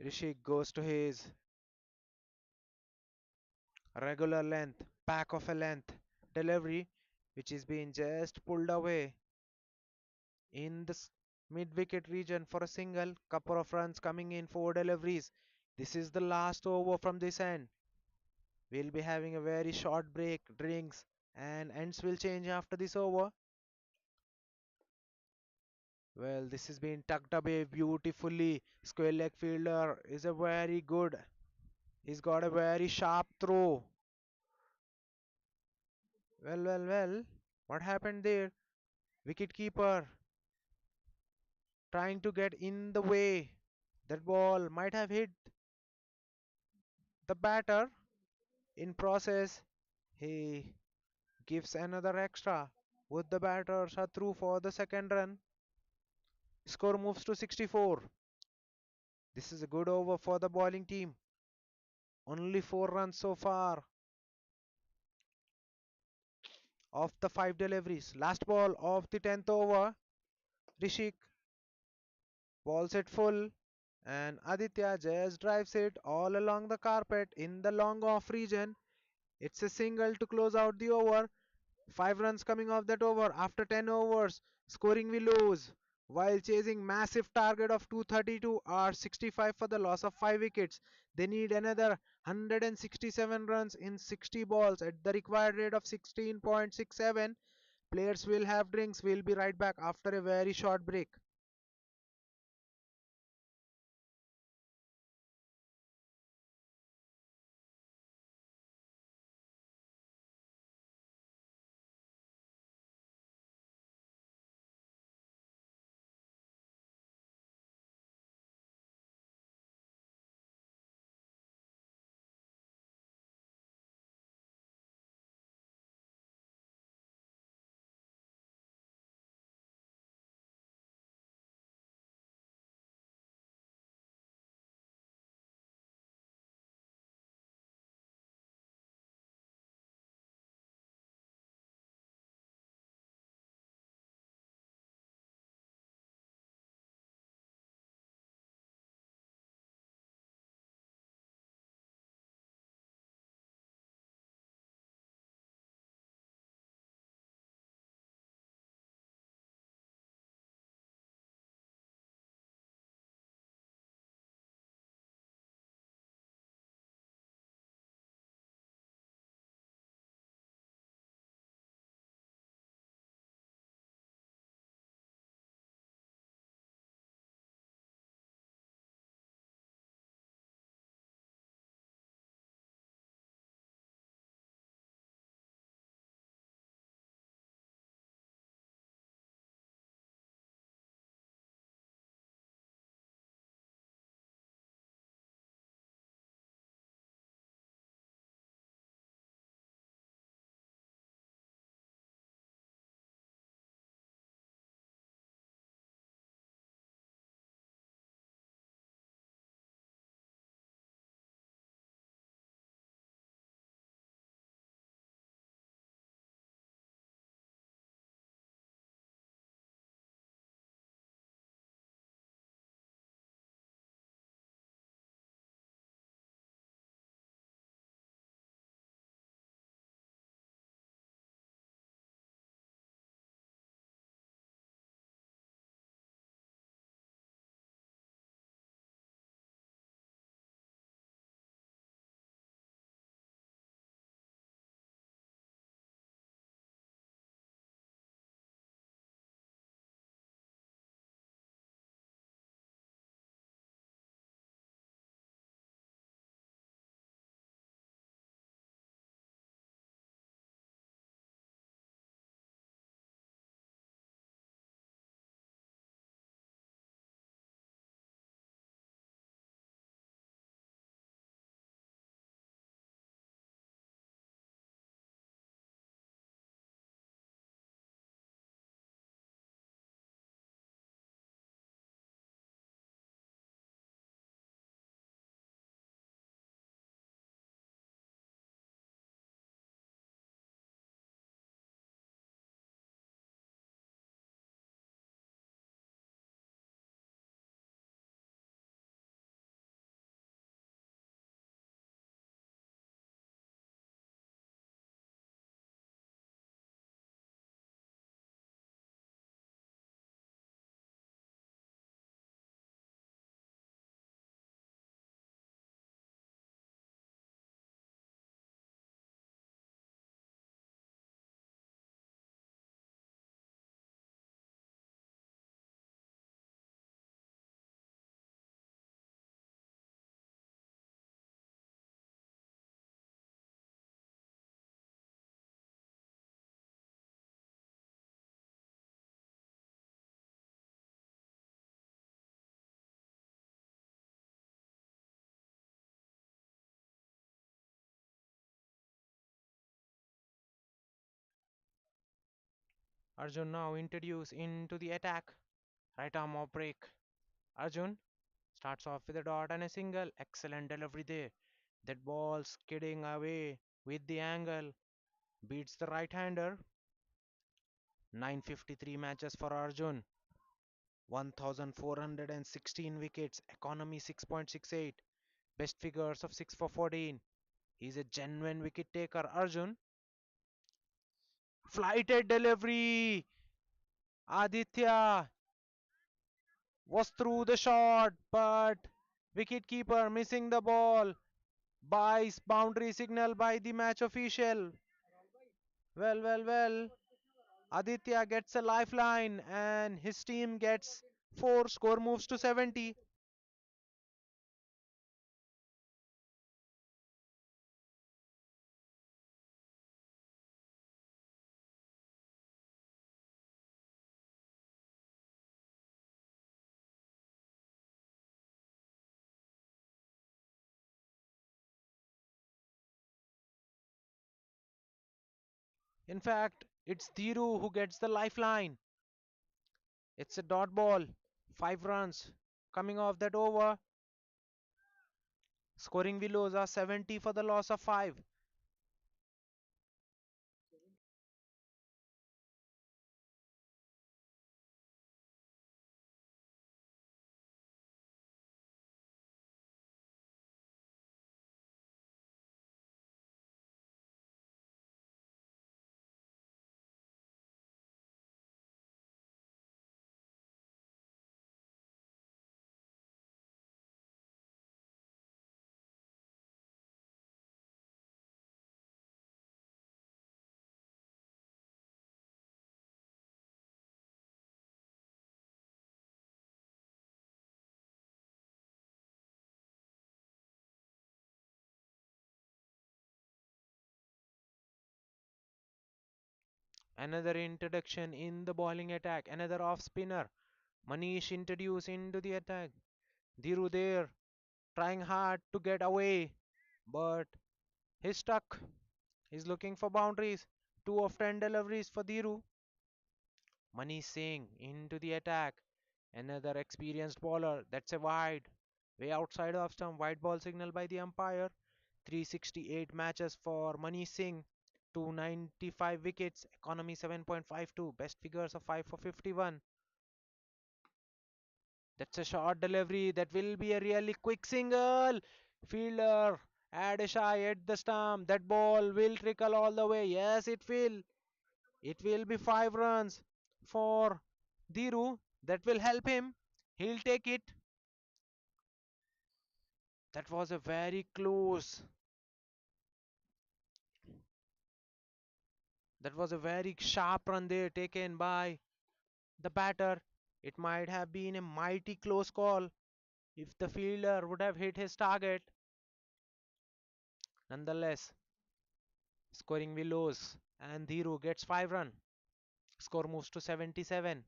Rishik goes to his regular length, back of a length delivery, which is being just pulled away in the mid wicket region for a single. Couple of runs coming in, 4 deliveries. This is the last over from this end. We'll be having a very short break, drinks, and ends will change after this over. Well, this has been tucked away beautifully. Square leg fielder is a very good. He's got a very sharp throw. Well. What happened there? Wicket keeper trying to get in the way. That ball might have hit the batter. In process, he gives another extra. Both the batters are through for the second run. Score moves to 64. This is a good over for the bowling team. Only 4 runs so far of the 5 deliveries. Last ball of the 10th over. Rishik balls it full and Aditya just drives it all along the carpet in the long off region. It's a single to close out the over. 5 runs coming off that over after 10 overs. Scoring Willows while chasing massive target of 232 or 65 for the loss of 5 wickets. They need another 167 runs in 60 balls at the required rate of 16.67. Players will have drinks. We'll be right back after a very short break. Arjun now introduced into the attack. Right arm off break. Arjun starts off with a dot and a single. Excellent delivery there. That ball skidding away with the angle. Beats the right hander. 953 matches for Arjun. 1416 wickets. Economy 6.68. Best figures of 6 for 14. He's a genuine wicket taker. Arjun. Flighted delivery. Aditya was through the shot, but wicketkeeper missing the ball. By boundary signal by the match official. Well. Aditya gets a lifeline and his team gets 4. Score moves to 70. In fact, it's Dhiru who gets the lifeline. It's a dot ball. 5 runs coming off that over. Scoring Willows are 70 for the loss of 5. Another introduction in the bowling attack. Another off spinner. Manish introduced into the attack. Dhiru there trying hard to get away, but he's stuck. He's looking for boundaries. 2 of 10 deliveries for Dhiru. Manish Singh into the attack. Another experienced bowler. That's a wide. Way outside of stump. White ball signal by the umpire. 368 matches for Manish Singh. 295 wickets. Economy 7.52. Best figures of 5 for 51. That's a short delivery. That will be a really quick single. Fielder had a shy at the stump. That ball will trickle all the way. Yes, it will. It will be 5 runs for Dhiru. That will help him. He'll take it. That was a very close. That was a very sharp run there taken by the batter. It might have been a mighty close call if the fielder would have hit his target. Nonetheless, scoring Willows and Dhiru gets 5 runs. Score moves to 77.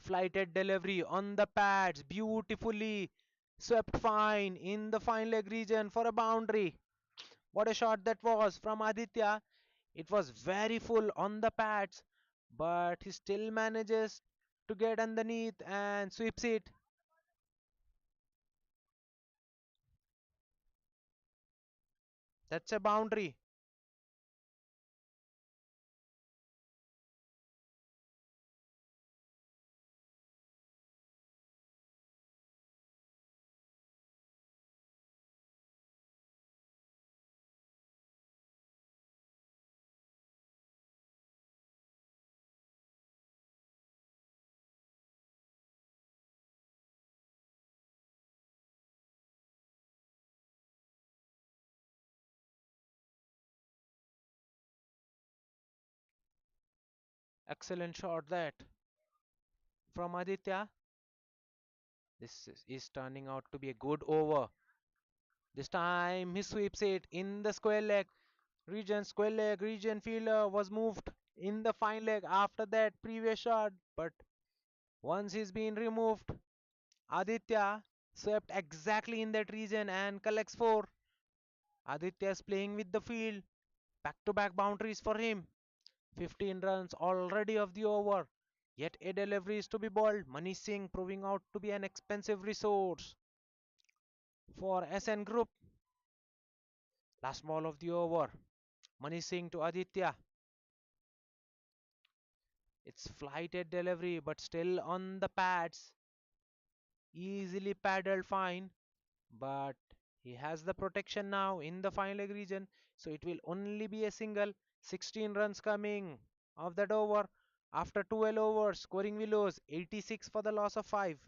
Flighted delivery on the pads, beautifully swept fine in the fine leg region for a boundary. What a shot that was from Aditya. It was very full on the pads, but he still manages to get underneath and sweeps it. That's a boundary. Excellent shot that from Aditya. This is turning out to be a good over. This time he sweeps it in the square leg region. Square leg region fielder was moved in the fine leg after that previous shot, but once he's been removed, Aditya swept exactly in that region and collects 4. Aditya is playing with the field. Back to back boundaries for him. 15 runs already of the over. Yet a delivery is to be bowled. Mani Singh proving out to be an expensive resource for SN Group. Last ball of the over. Mani Singh to Aditya. It's flighted delivery, but still on the pads. Easily paddled fine, but he has the protection now in the final leg region, so it will only be a single. 16 runs coming of that over after 12 overs, scoring Willows 86 for the loss of 5.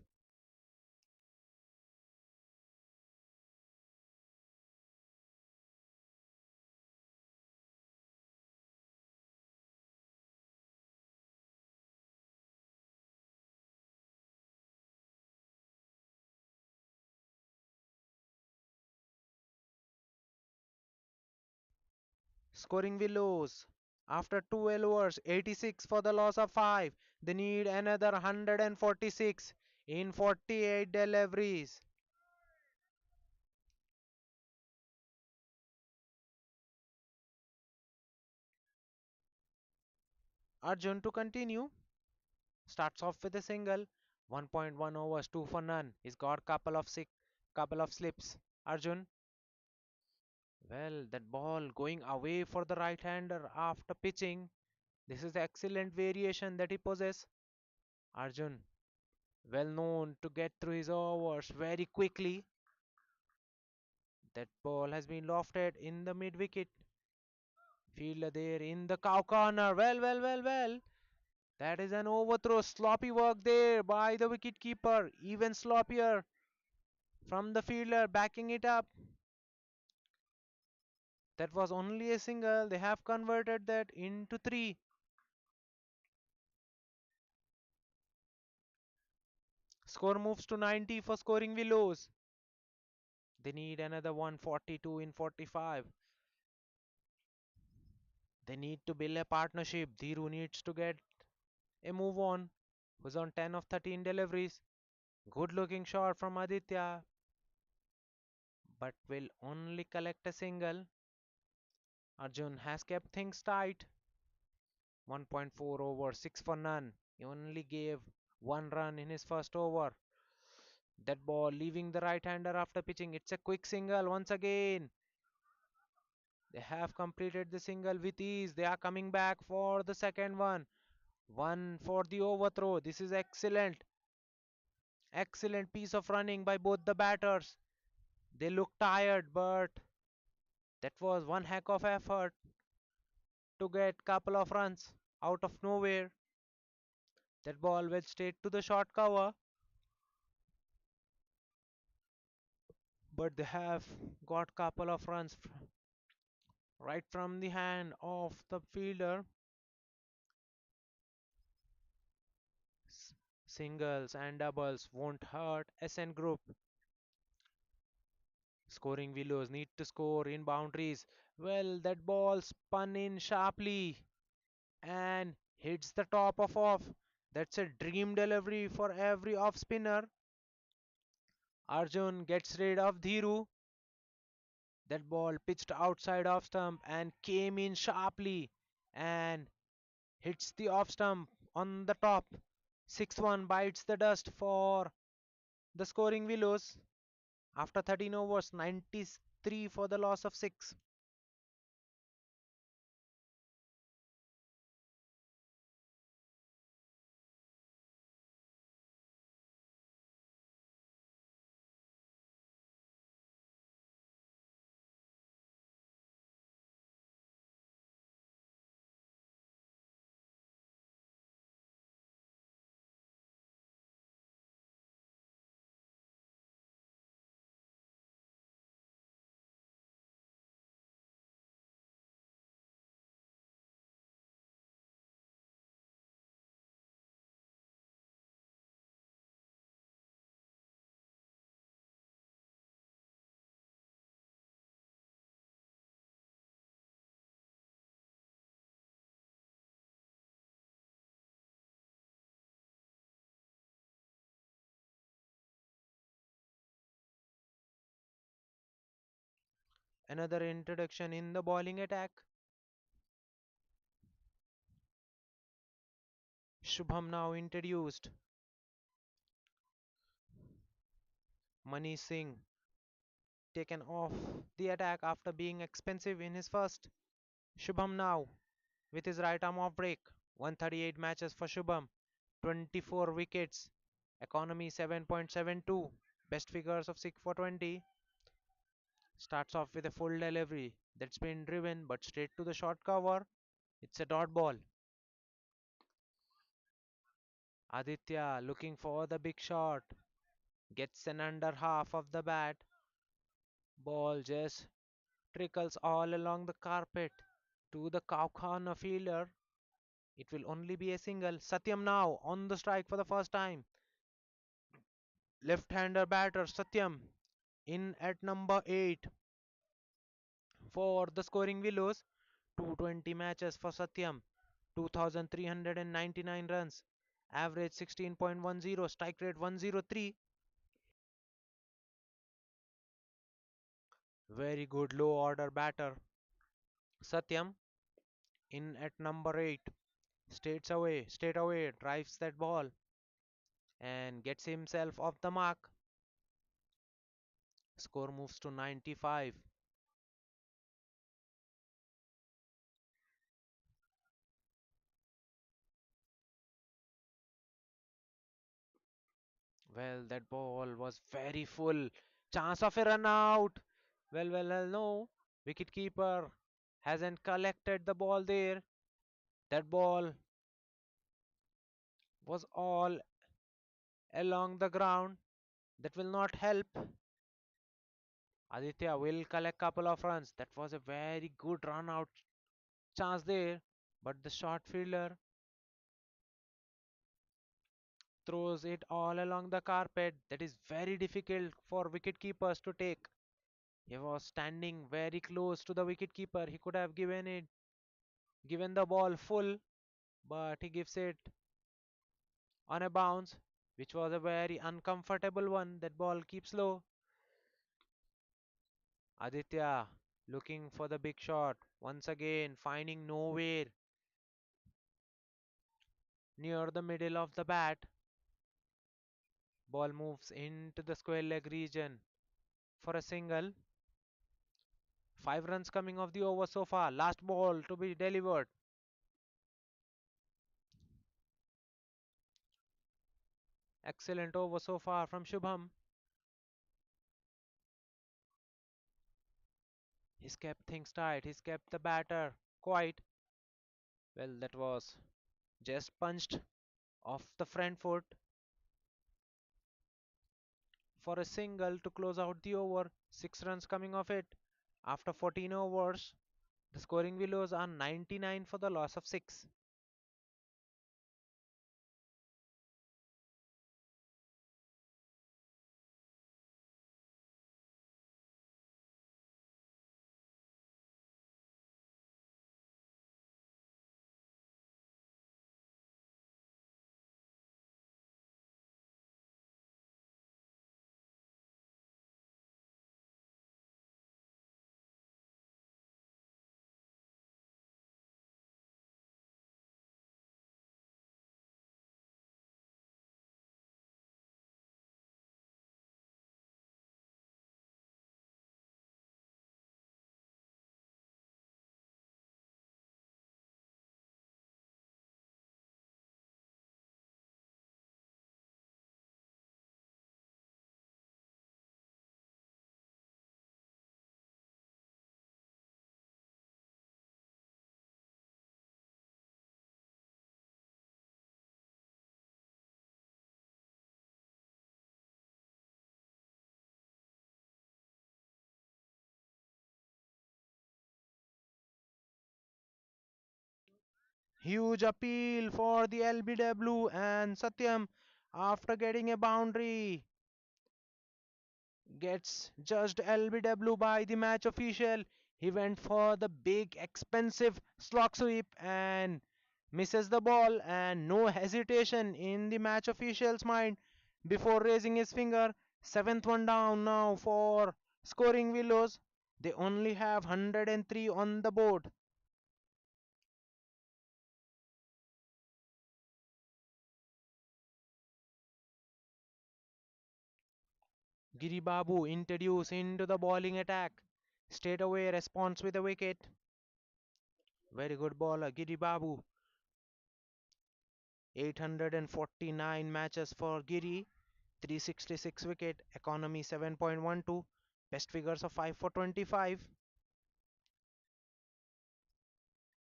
Scoring Willows after 12 overs 86 for the loss of 5. They need another 146 in 48 deliveries. Arjun to continue. Starts off with a single. 1.1 overs, 2 for none. He's got couple of slips. Arjun, well, that ball going away for the right-hander after pitching. This is excellent variation that he possesses. Arjun, well known to get through his overs very quickly. That ball has been lofted in the mid-wicket. Fielder there in the cow corner. Well. That is an overthrow. Sloppy work there by the wicket keeper. Even sloppier from the fielder backing it up. That was only a single. They have converted that into three. Score moves to 90 for scoring Willows. They need another 142 in 45. They need to build a partnership. Dhiru needs to get a move on. Who's on 10 of 13 deliveries. Good looking shot from Aditya, but will only collect a single. Arjun has kept things tight. 1.4 over, 6 for none. He only gave one run in his first over. That ball leaving the right hander after pitching. It's a quick single once again. They have completed the single with ease. They are coming back for the second one. One for the overthrow. This is excellent. Excellent piece of running by both the batters. They look tired, but that was one heck of effort to get couple of runs out of nowhere. That ball went straight to the short cover, but they have got couple of runs right from the hand of the fielder. Singles and doubles won't hurt SN Group. Scoring Willows need to score in boundaries. Well, that ball spun in sharply and hits the top of off. That's a dream delivery for every off spinner. Arjun gets rid of Dhiru. That ball pitched outside off stump and came in sharply and hits the off stump on the top. 6-1 bites the dust for the scoring Willows. After 13 overs, 93 for the loss of 6. Another introduction in the bowling attack. Shubham now introduced. Mani Singh taken off the attack after being expensive in his first. Shubham now with his right arm off break. 138 matches for Shubham, 24 wickets, economy 7.72, best figures of 6 for 20. Starts off with a full delivery that's been driven but straight to the short cover. It's a dot ball. Aditya looking for the big shot, gets an under half of the bat. Ball just trickles all along the carpet to the cow corner fielder. It will only be a single. Satyam now on the strike for the first time. Left-hander batter Satyam in at number 8 for the scoring Willows. 220 matches for Satyam. 2,399 runs. Average 16.10. Strike rate 103. Very good low order batter. Satyam in at number 8. Straight away, drives that ball and gets himself off the mark. Score moves to 95. Well, that ball was very full. Chance of a run out. No. Wicketkeeper hasn't collected the ball there. That ball was all along the ground. That will not help. Aditya will collect couple of runs. That was a very good run out chance there. But the short fielder throws it all along the carpet. That is very difficult for wicket keepers to take. He was standing very close to the wicket keeper. He could have given the ball full, but he gives it on a bounce, which was a very uncomfortable one. That ball keeps low. Aditya looking for the big shot. Once again, finding nowhere near the middle of the bat. Ball moves into the square leg region for a single. 5 runs coming off the over so far. Last ball to be delivered. Excellent over so far from Shubham. He's kept things tight. He's kept the batter quiet. Well, that was just punched off the front foot for a single to close out the over. 6 runs coming off it. After 14 overs, the scoring Willows are 99 for the loss of 6. Huge appeal for the LBW, and Satyam, after getting a boundary, gets judged LBW by the match official. He went for the big expensive slog sweep and misses the ball, and no hesitation in the match official's mind before raising his finger. Seventh one down now for scoring Willows. They only have 103 on the board. Giri Babu introduced into the bowling attack. Straight away response with a wicket. Very good bowler, Giri Babu. 849 matches for Giri, 366 wicket, economy 7.12, best figures of 5 for 25.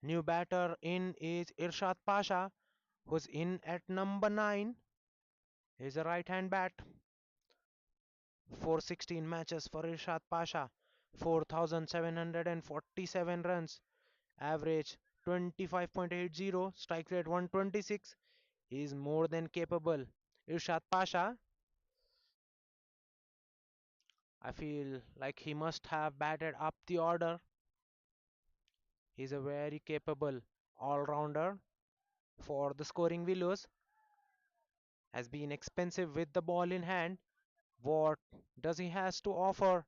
New batter in is Irshad Pasha, who's in at number 9. He's a right hand bat. 416 matches for Irshad Pasha, 4,747 runs, average 25.80, strike rate 126. He is more than capable. Irshad Pasha, I feel like he must have batted up the order. He's a very capable all-rounder for the scoring Willows. Has been expensive with the ball in hand. What does he has to offer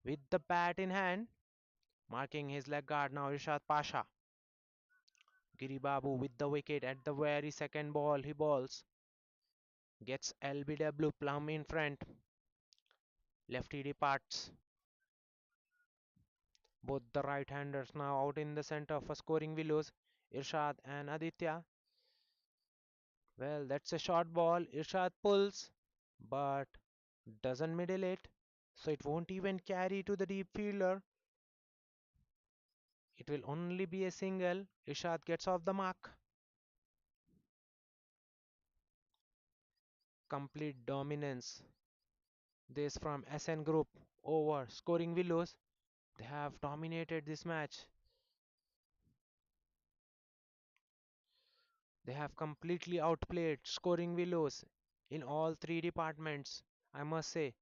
with the bat in hand? Marking his leg guard now, Irshad Pasha. Giri Babu with the wicket at the very second ball he bowls. Gets LBW plumb in front. Lefty departs. Both the right-handers now out in the center for scoring Willows. Irshad and Aditya. Well, that's a short ball. Irshad pulls, but doesn't middle it. So it won't even carry to the deep fielder. It will only be a single. Irshad gets off the mark. Complete dominance. This from SN Group over scoring Willows. They have dominated this match. They have completely outplayed scoring Willows in all three departments, I must say.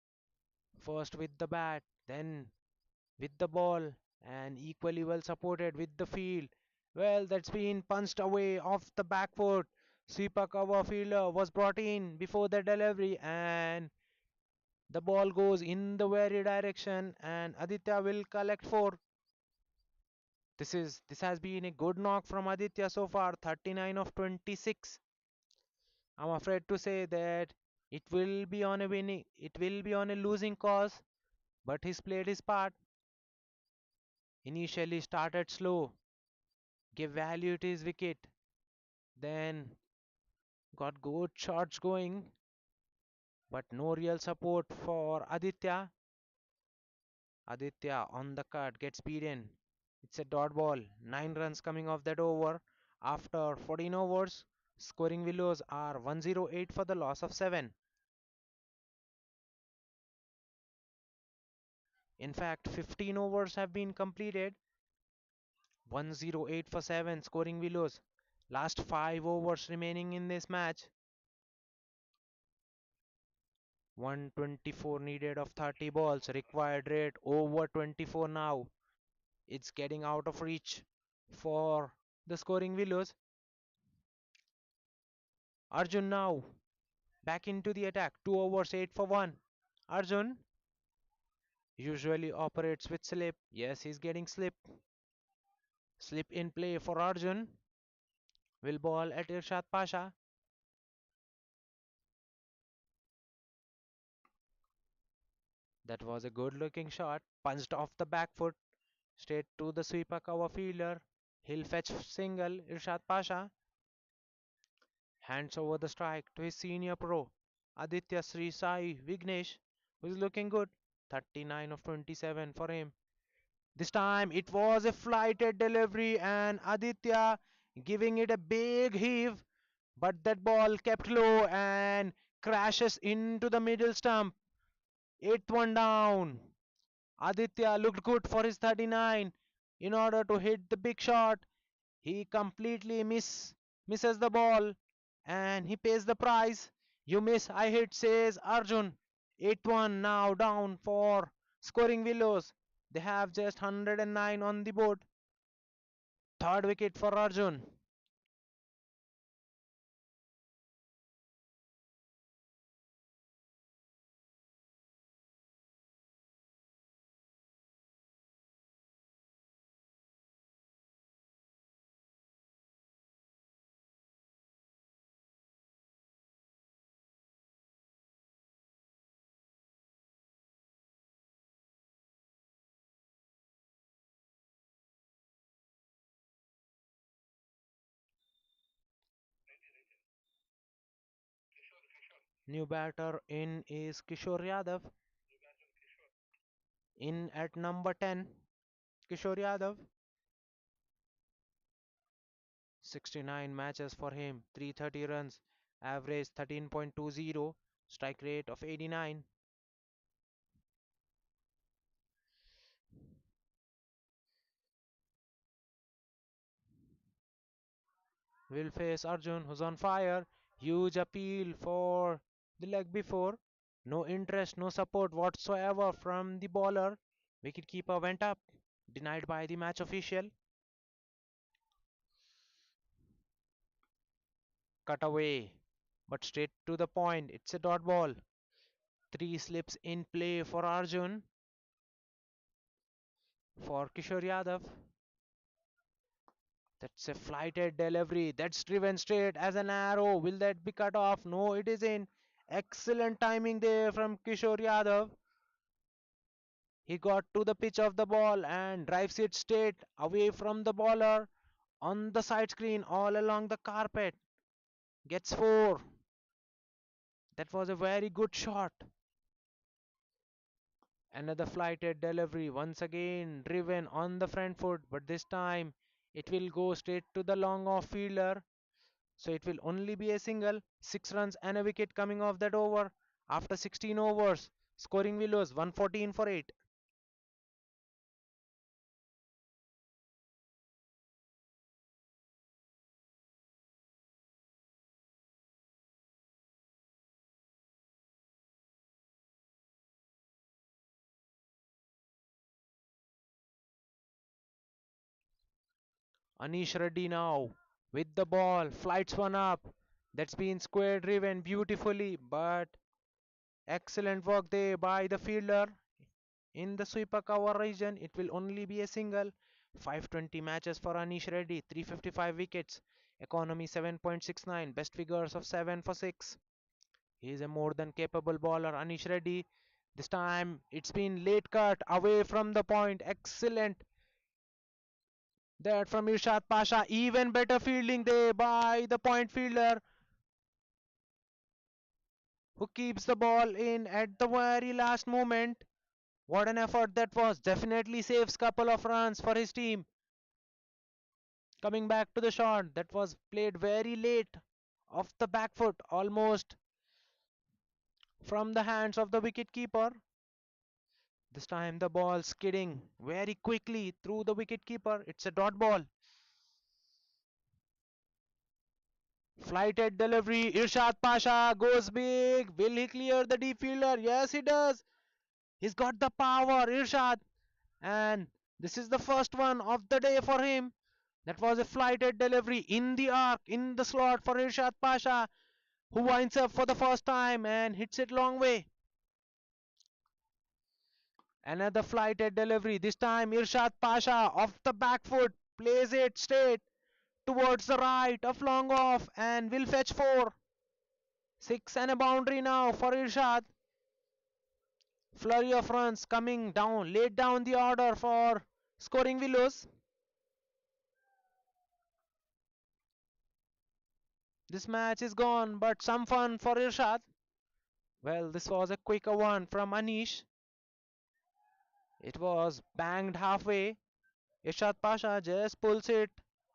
First with the bat, then with the ball, and equally well supported with the field. Well, that's been punched away off the back foot. Sweeper cover fielder was brought in before the delivery, and the ball goes in the very direction, and Aditya will collect four. This has been a good knock from Aditya so far, 39 of 26. I'm afraid to say that it will be on a losing cause, but he's played his part. Initially started slow, gave value to his wicket, then got good shots going, but no real support for Aditya. Aditya on the cut gets beaten. It's a dot ball. 9 runs coming off that over. After 14 overs, scoring Willows are 108 for the loss of 7. In fact, 15 overs have been completed. 108 for 7, scoring Willows. Last 5 overs remaining in this match. 124 needed of 30 balls. Required rate over 24 now. It's getting out of reach for the scoring Willows. Arjun now back into the attack. 2 overs, 8 for 1. Arjun usually operates with slip. Yes, he's getting slip. Slip in play for Arjun. Will ball at Irshad Pasha. That was a good looking shot. Punched off the back foot. Straight to the sweeper cover fielder. He'll fetch single. Irshad Pasha hands over the strike to his senior pro, Aditya Sri Sai Vignesh, who is looking good. 39 of 27 for him. This time it was a flighted delivery and Aditya giving it a big heave, but that ball kept low and crashes into the middle stump. Eighth one down. Aditya looked good for his 39. In order to hit the big shot, he completely misses the ball and he pays the price. You miss, I hit, says Arjun. 8-1 now down for scoring Willows. They have just 109 on the board. Third wicket for Arjun. New batter in is Kishore Yadav. In at number 10, Kishore Yadav. 69 matches for him, 330 runs, average 13.20, strike rate of 89. Will face Arjun, who's on fire. Huge appeal for the leg before. No interest, no support whatsoever from the bowler. Wicketkeeper went up, denied by the match official. Cut away, but straight to the point. It's a dot ball. Three slips in play for Arjun. For Kishore Yadav. That's a flighted delivery. That's driven straight as an arrow. Will that be cut off? No, it isn't. Excellent timing there from Kishore Yadav. He got to the pitch of the ball and drives it straight away from the bowler on the side screen all along the carpet. Gets four. That was a very good shot. Another flighted delivery, once again driven on the front foot, but this time it will go straight to the long off fielder. So it will only be a single. 6 runs and a wicket coming off that over after 16 overs. Scoring Willows 114 for 8. Anish Reddy now with the ball, flights one up. That's been square driven beautifully, but excellent work there by the fielder. In the sweeper cover region, it will only be a single. 520 matches for Anish Reddy, 355 wickets, economy 7.69, best figures of 7 for 6. He is a more than capable bowler, Anish Reddy. This time it's been late cut away from the point. Excellent. That from Irshad Pasha. Even better fielding there by the point fielder who keeps the ball in at the very last moment. What an effort that was. Definitely saves couple of runs for his team. Coming back to the shot that was played very late off the back foot, almost from the hands of the wicket keeper. This time the ball skidding very quickly through the wicket keeper. It's a dot ball. Flighted delivery. Irshad Pasha goes big. Will he clear the deep fielder? Yes, he does. He's got the power, Irshad. And this is the first one of the day for him. That was a flighted delivery in the arc, in the slot for Irshad Pasha, who winds up for the first time and hits it long way. Another flighted delivery. This time Irshad Pasha off the back foot plays it straight towards the right of long off and will fetch four. Six and a boundary now for Irshad. Flurry of runs coming down, laid down the order for scoring Willows. This match is gone, but some fun for Irshad. Well, this was a quicker one from Anish. It was banged halfway. Irshad Pasha just pulls it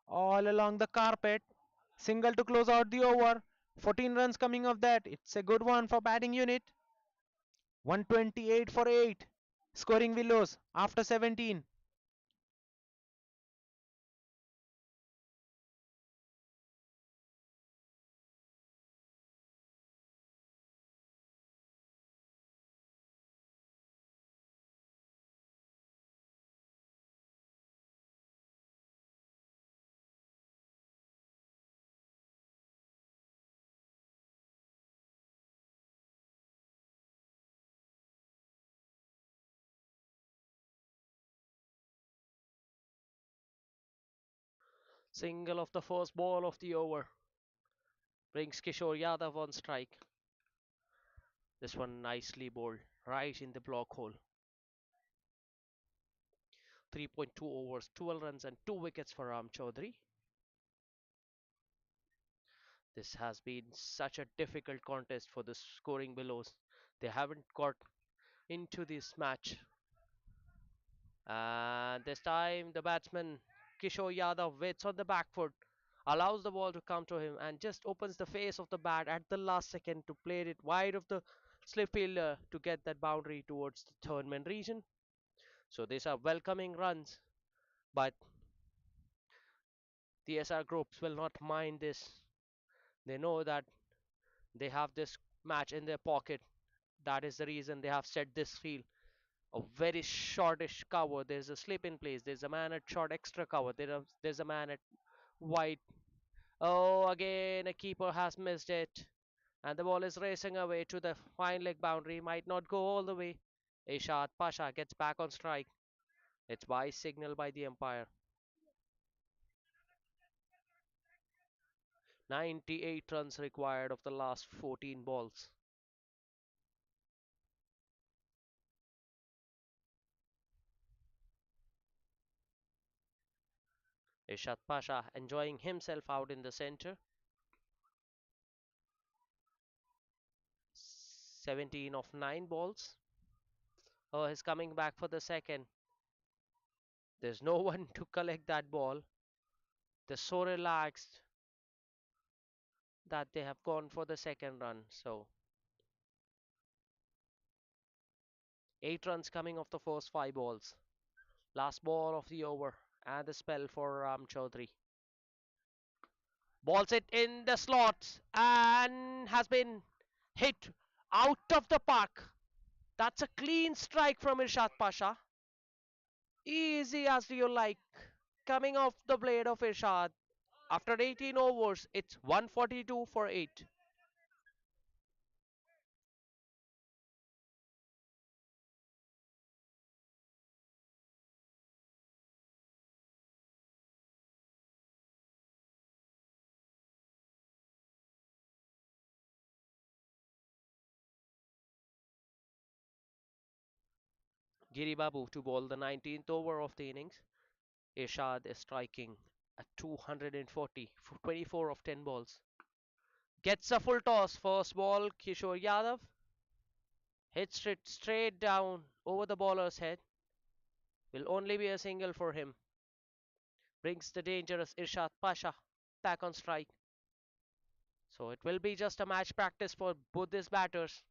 all along the carpet. Single to close out the over. 14 runs coming of that. It's a good one for batting unit. 128 for 8. Scoring Willows after 17. Single of the first ball of the over brings Kishore Yadav on strike. This one nicely bowled right in the block hole. 3.2 overs, 12 runs and 2 wickets for Ram Chaudhary. This has been such a difficult contest for the scoring Willows. They haven't got into this match. And this time, the batsman Kishore Yadav waits on the back foot, allows the ball to come to him, and just opens the face of the bat at the last second to play it wide of the slip fielder to get that boundary towards the third man region. So these are welcoming runs, but the SR groups will not mind this. They know that they have this match in their pocket. That is the reason they have set this field a very shortish cover. There's a slip in place. There's a man at short extra cover. There's a man at wide. Oh, again, a keeper has missed it. And the ball is racing away to the fine leg boundary. Might not go all the way. Ishad Pasha gets back on strike. It's by signal by the umpire. 98 runs required of the last 14 balls. Ishad Pasha enjoying himself out in the center. 17 of 9 balls. Oh, he's coming back for the second. There's no one to collect that ball. They're so relaxed that they have gone for the second run. So 8 runs coming off the first 5 balls. Last ball of the over and the spell for Ram Chaudhary. Balls it in the slots and has been hit out of the park. That's a clean strike from Irshad Pasha. Easy as you like. Coming off the blade of Irshad. After 18 overs, it's 142 for 8. Giri Babu to bowl the 19th over of the innings. Irshad is striking at 240 for 24 of 10 balls. Gets a full toss. First ball, Kishore Yadav hits it straight down over the bowler's head. Will only be a single for him. Brings the dangerous Irshad Pasha back on strike. So it will be just a match practice for both these batters.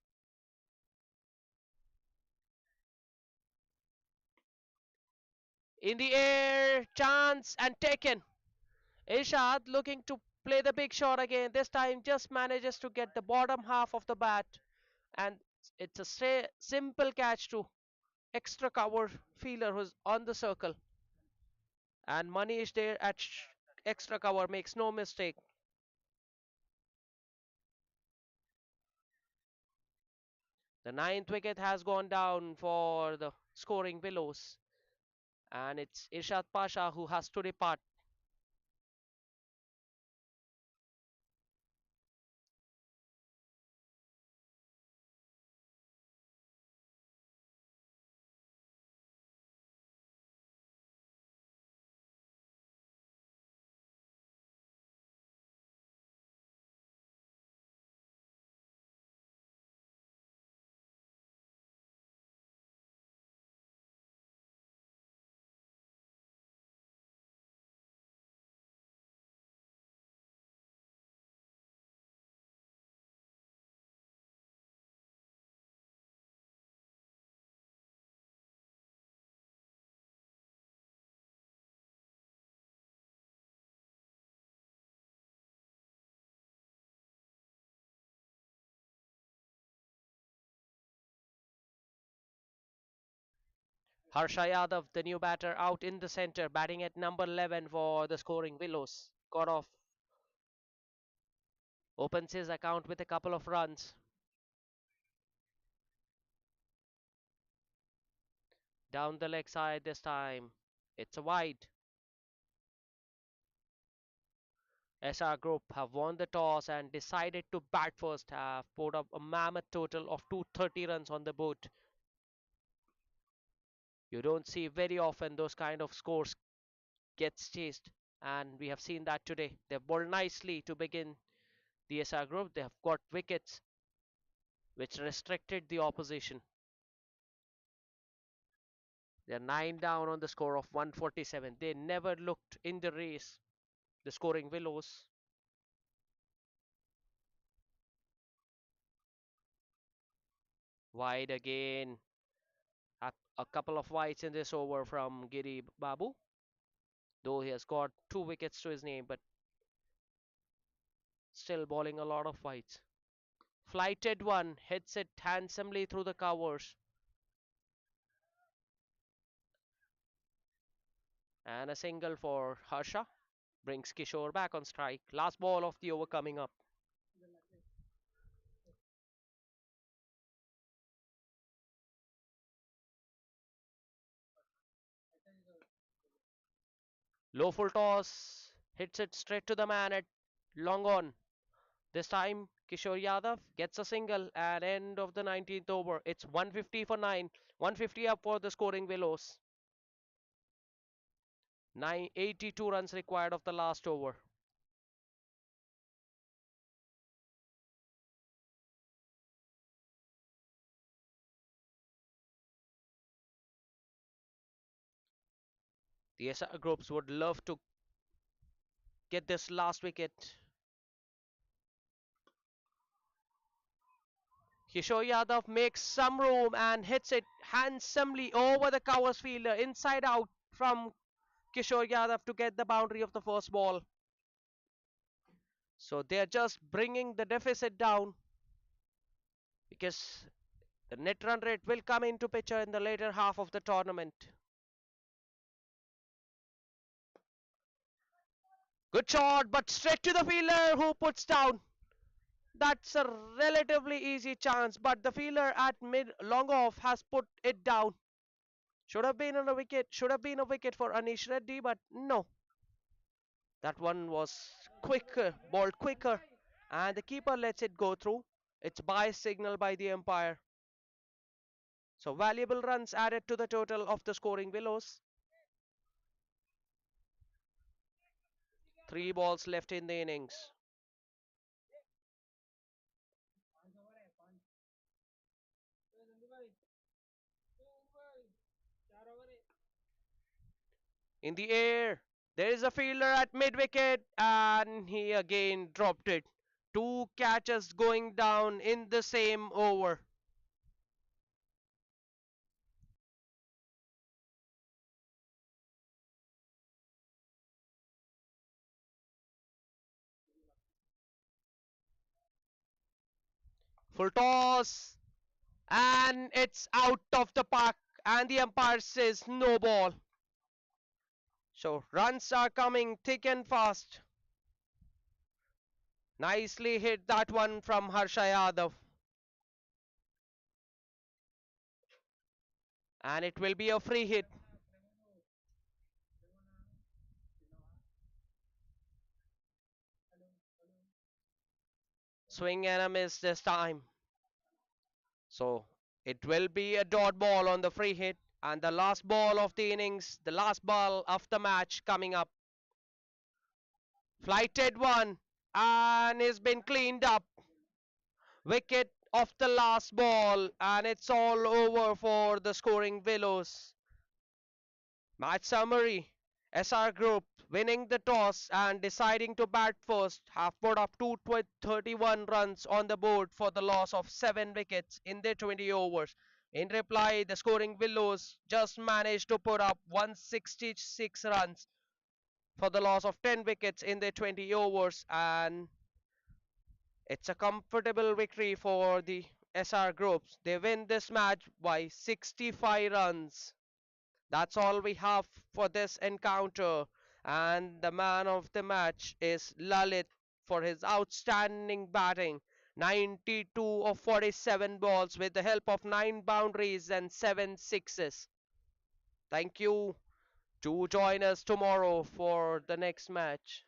In the air, chance and taken. Irshad looking to play the big shot again. This time just manages to get the bottom half of the bat. And it's a simple catch to extra cover fielder who's on the circle. And Manish there at extra cover makes no mistake. The ninth wicket has gone down for the scoring Willows. And it's Irshad Pasha who has to depart. Harsha Yadav, the new batter, out in the center, batting at number 11 for the scoring Willows. Got off, opens his account with a couple of runs. Down the leg side this time. It's a wide. SR Group have won the toss and decided to bat first, have put up a mammoth total of 230 runs on the board. You don't see very often those kind of scores gets chased, and we have seen that today. They bowled nicely to begin The SR group, they have got wickets which restricted the opposition. They're 9 down on the score of 147. They never looked in the race. The scoring Willows. Wide again. A couple of wides in this over from Giri Babu, though he has got 2 wickets to his name, but still bowling a lot of wides. Flighted one, hits it handsomely through the covers. And a single for Harsha brings Kishore back on strike. Last ball of the over coming up. Low full toss, hits it straight to the man at long on. This time, Kishore Yadav gets a single at end of the 19th over. It's 150 for 9. 150 up for the scoring Willows. 982 runs required of the last over. The SR groups would love to get this last wicket. Kishore Yadav makes some room and hits it handsomely over the covers fielder inside out from Kishore Yadav to get the boundary of the first ball. So they're just bringing the deficit down because the net run rate will come into picture in the later half of the tournament. Good shot, but straight to the fielder who puts down. That's a relatively easy chance, but the fielder at mid long off has put it down. Should have been on a wicket, should have been a wicket for Anish Reddy, but no. That one was quicker, balled quicker, and the keeper lets it go through. It's by signal by the umpire. So valuable runs added to the total of the scoring Willows. 3 balls left in the innings. In the air, there is a fielder at mid wicket, and he again dropped it. 2 catches going down in the same over. Full toss, and it's out of the park, and the umpire says no ball. So runs are coming thick and fast. Nicely hit that one from Harsha Yadav. And it will be a free hit. Swing and a miss this time. So it will be a dot ball on the free hit. And the last ball of the innings, the last ball of the match coming up. Flighted one, and it's been cleaned up. Wicket of the last ball, and it's all over for the scoring Willows. Match summary: SR Group winning the toss and deciding to bat first have put up 231 runs on the board for the loss of 7 wickets in their 20 overs. In reply, the scoring Willows just managed to put up 166 runs for the loss of 10 wickets in their 20 overs, and it's a comfortable victory for the SR Groups. They win this match by 65 runs. That's all we have for this encounter. And the man of the match is Lalit for his outstanding batting. 92 of 47 balls with the help of 9 boundaries and 7 sixes. Thank you. Do join us tomorrow for the next match.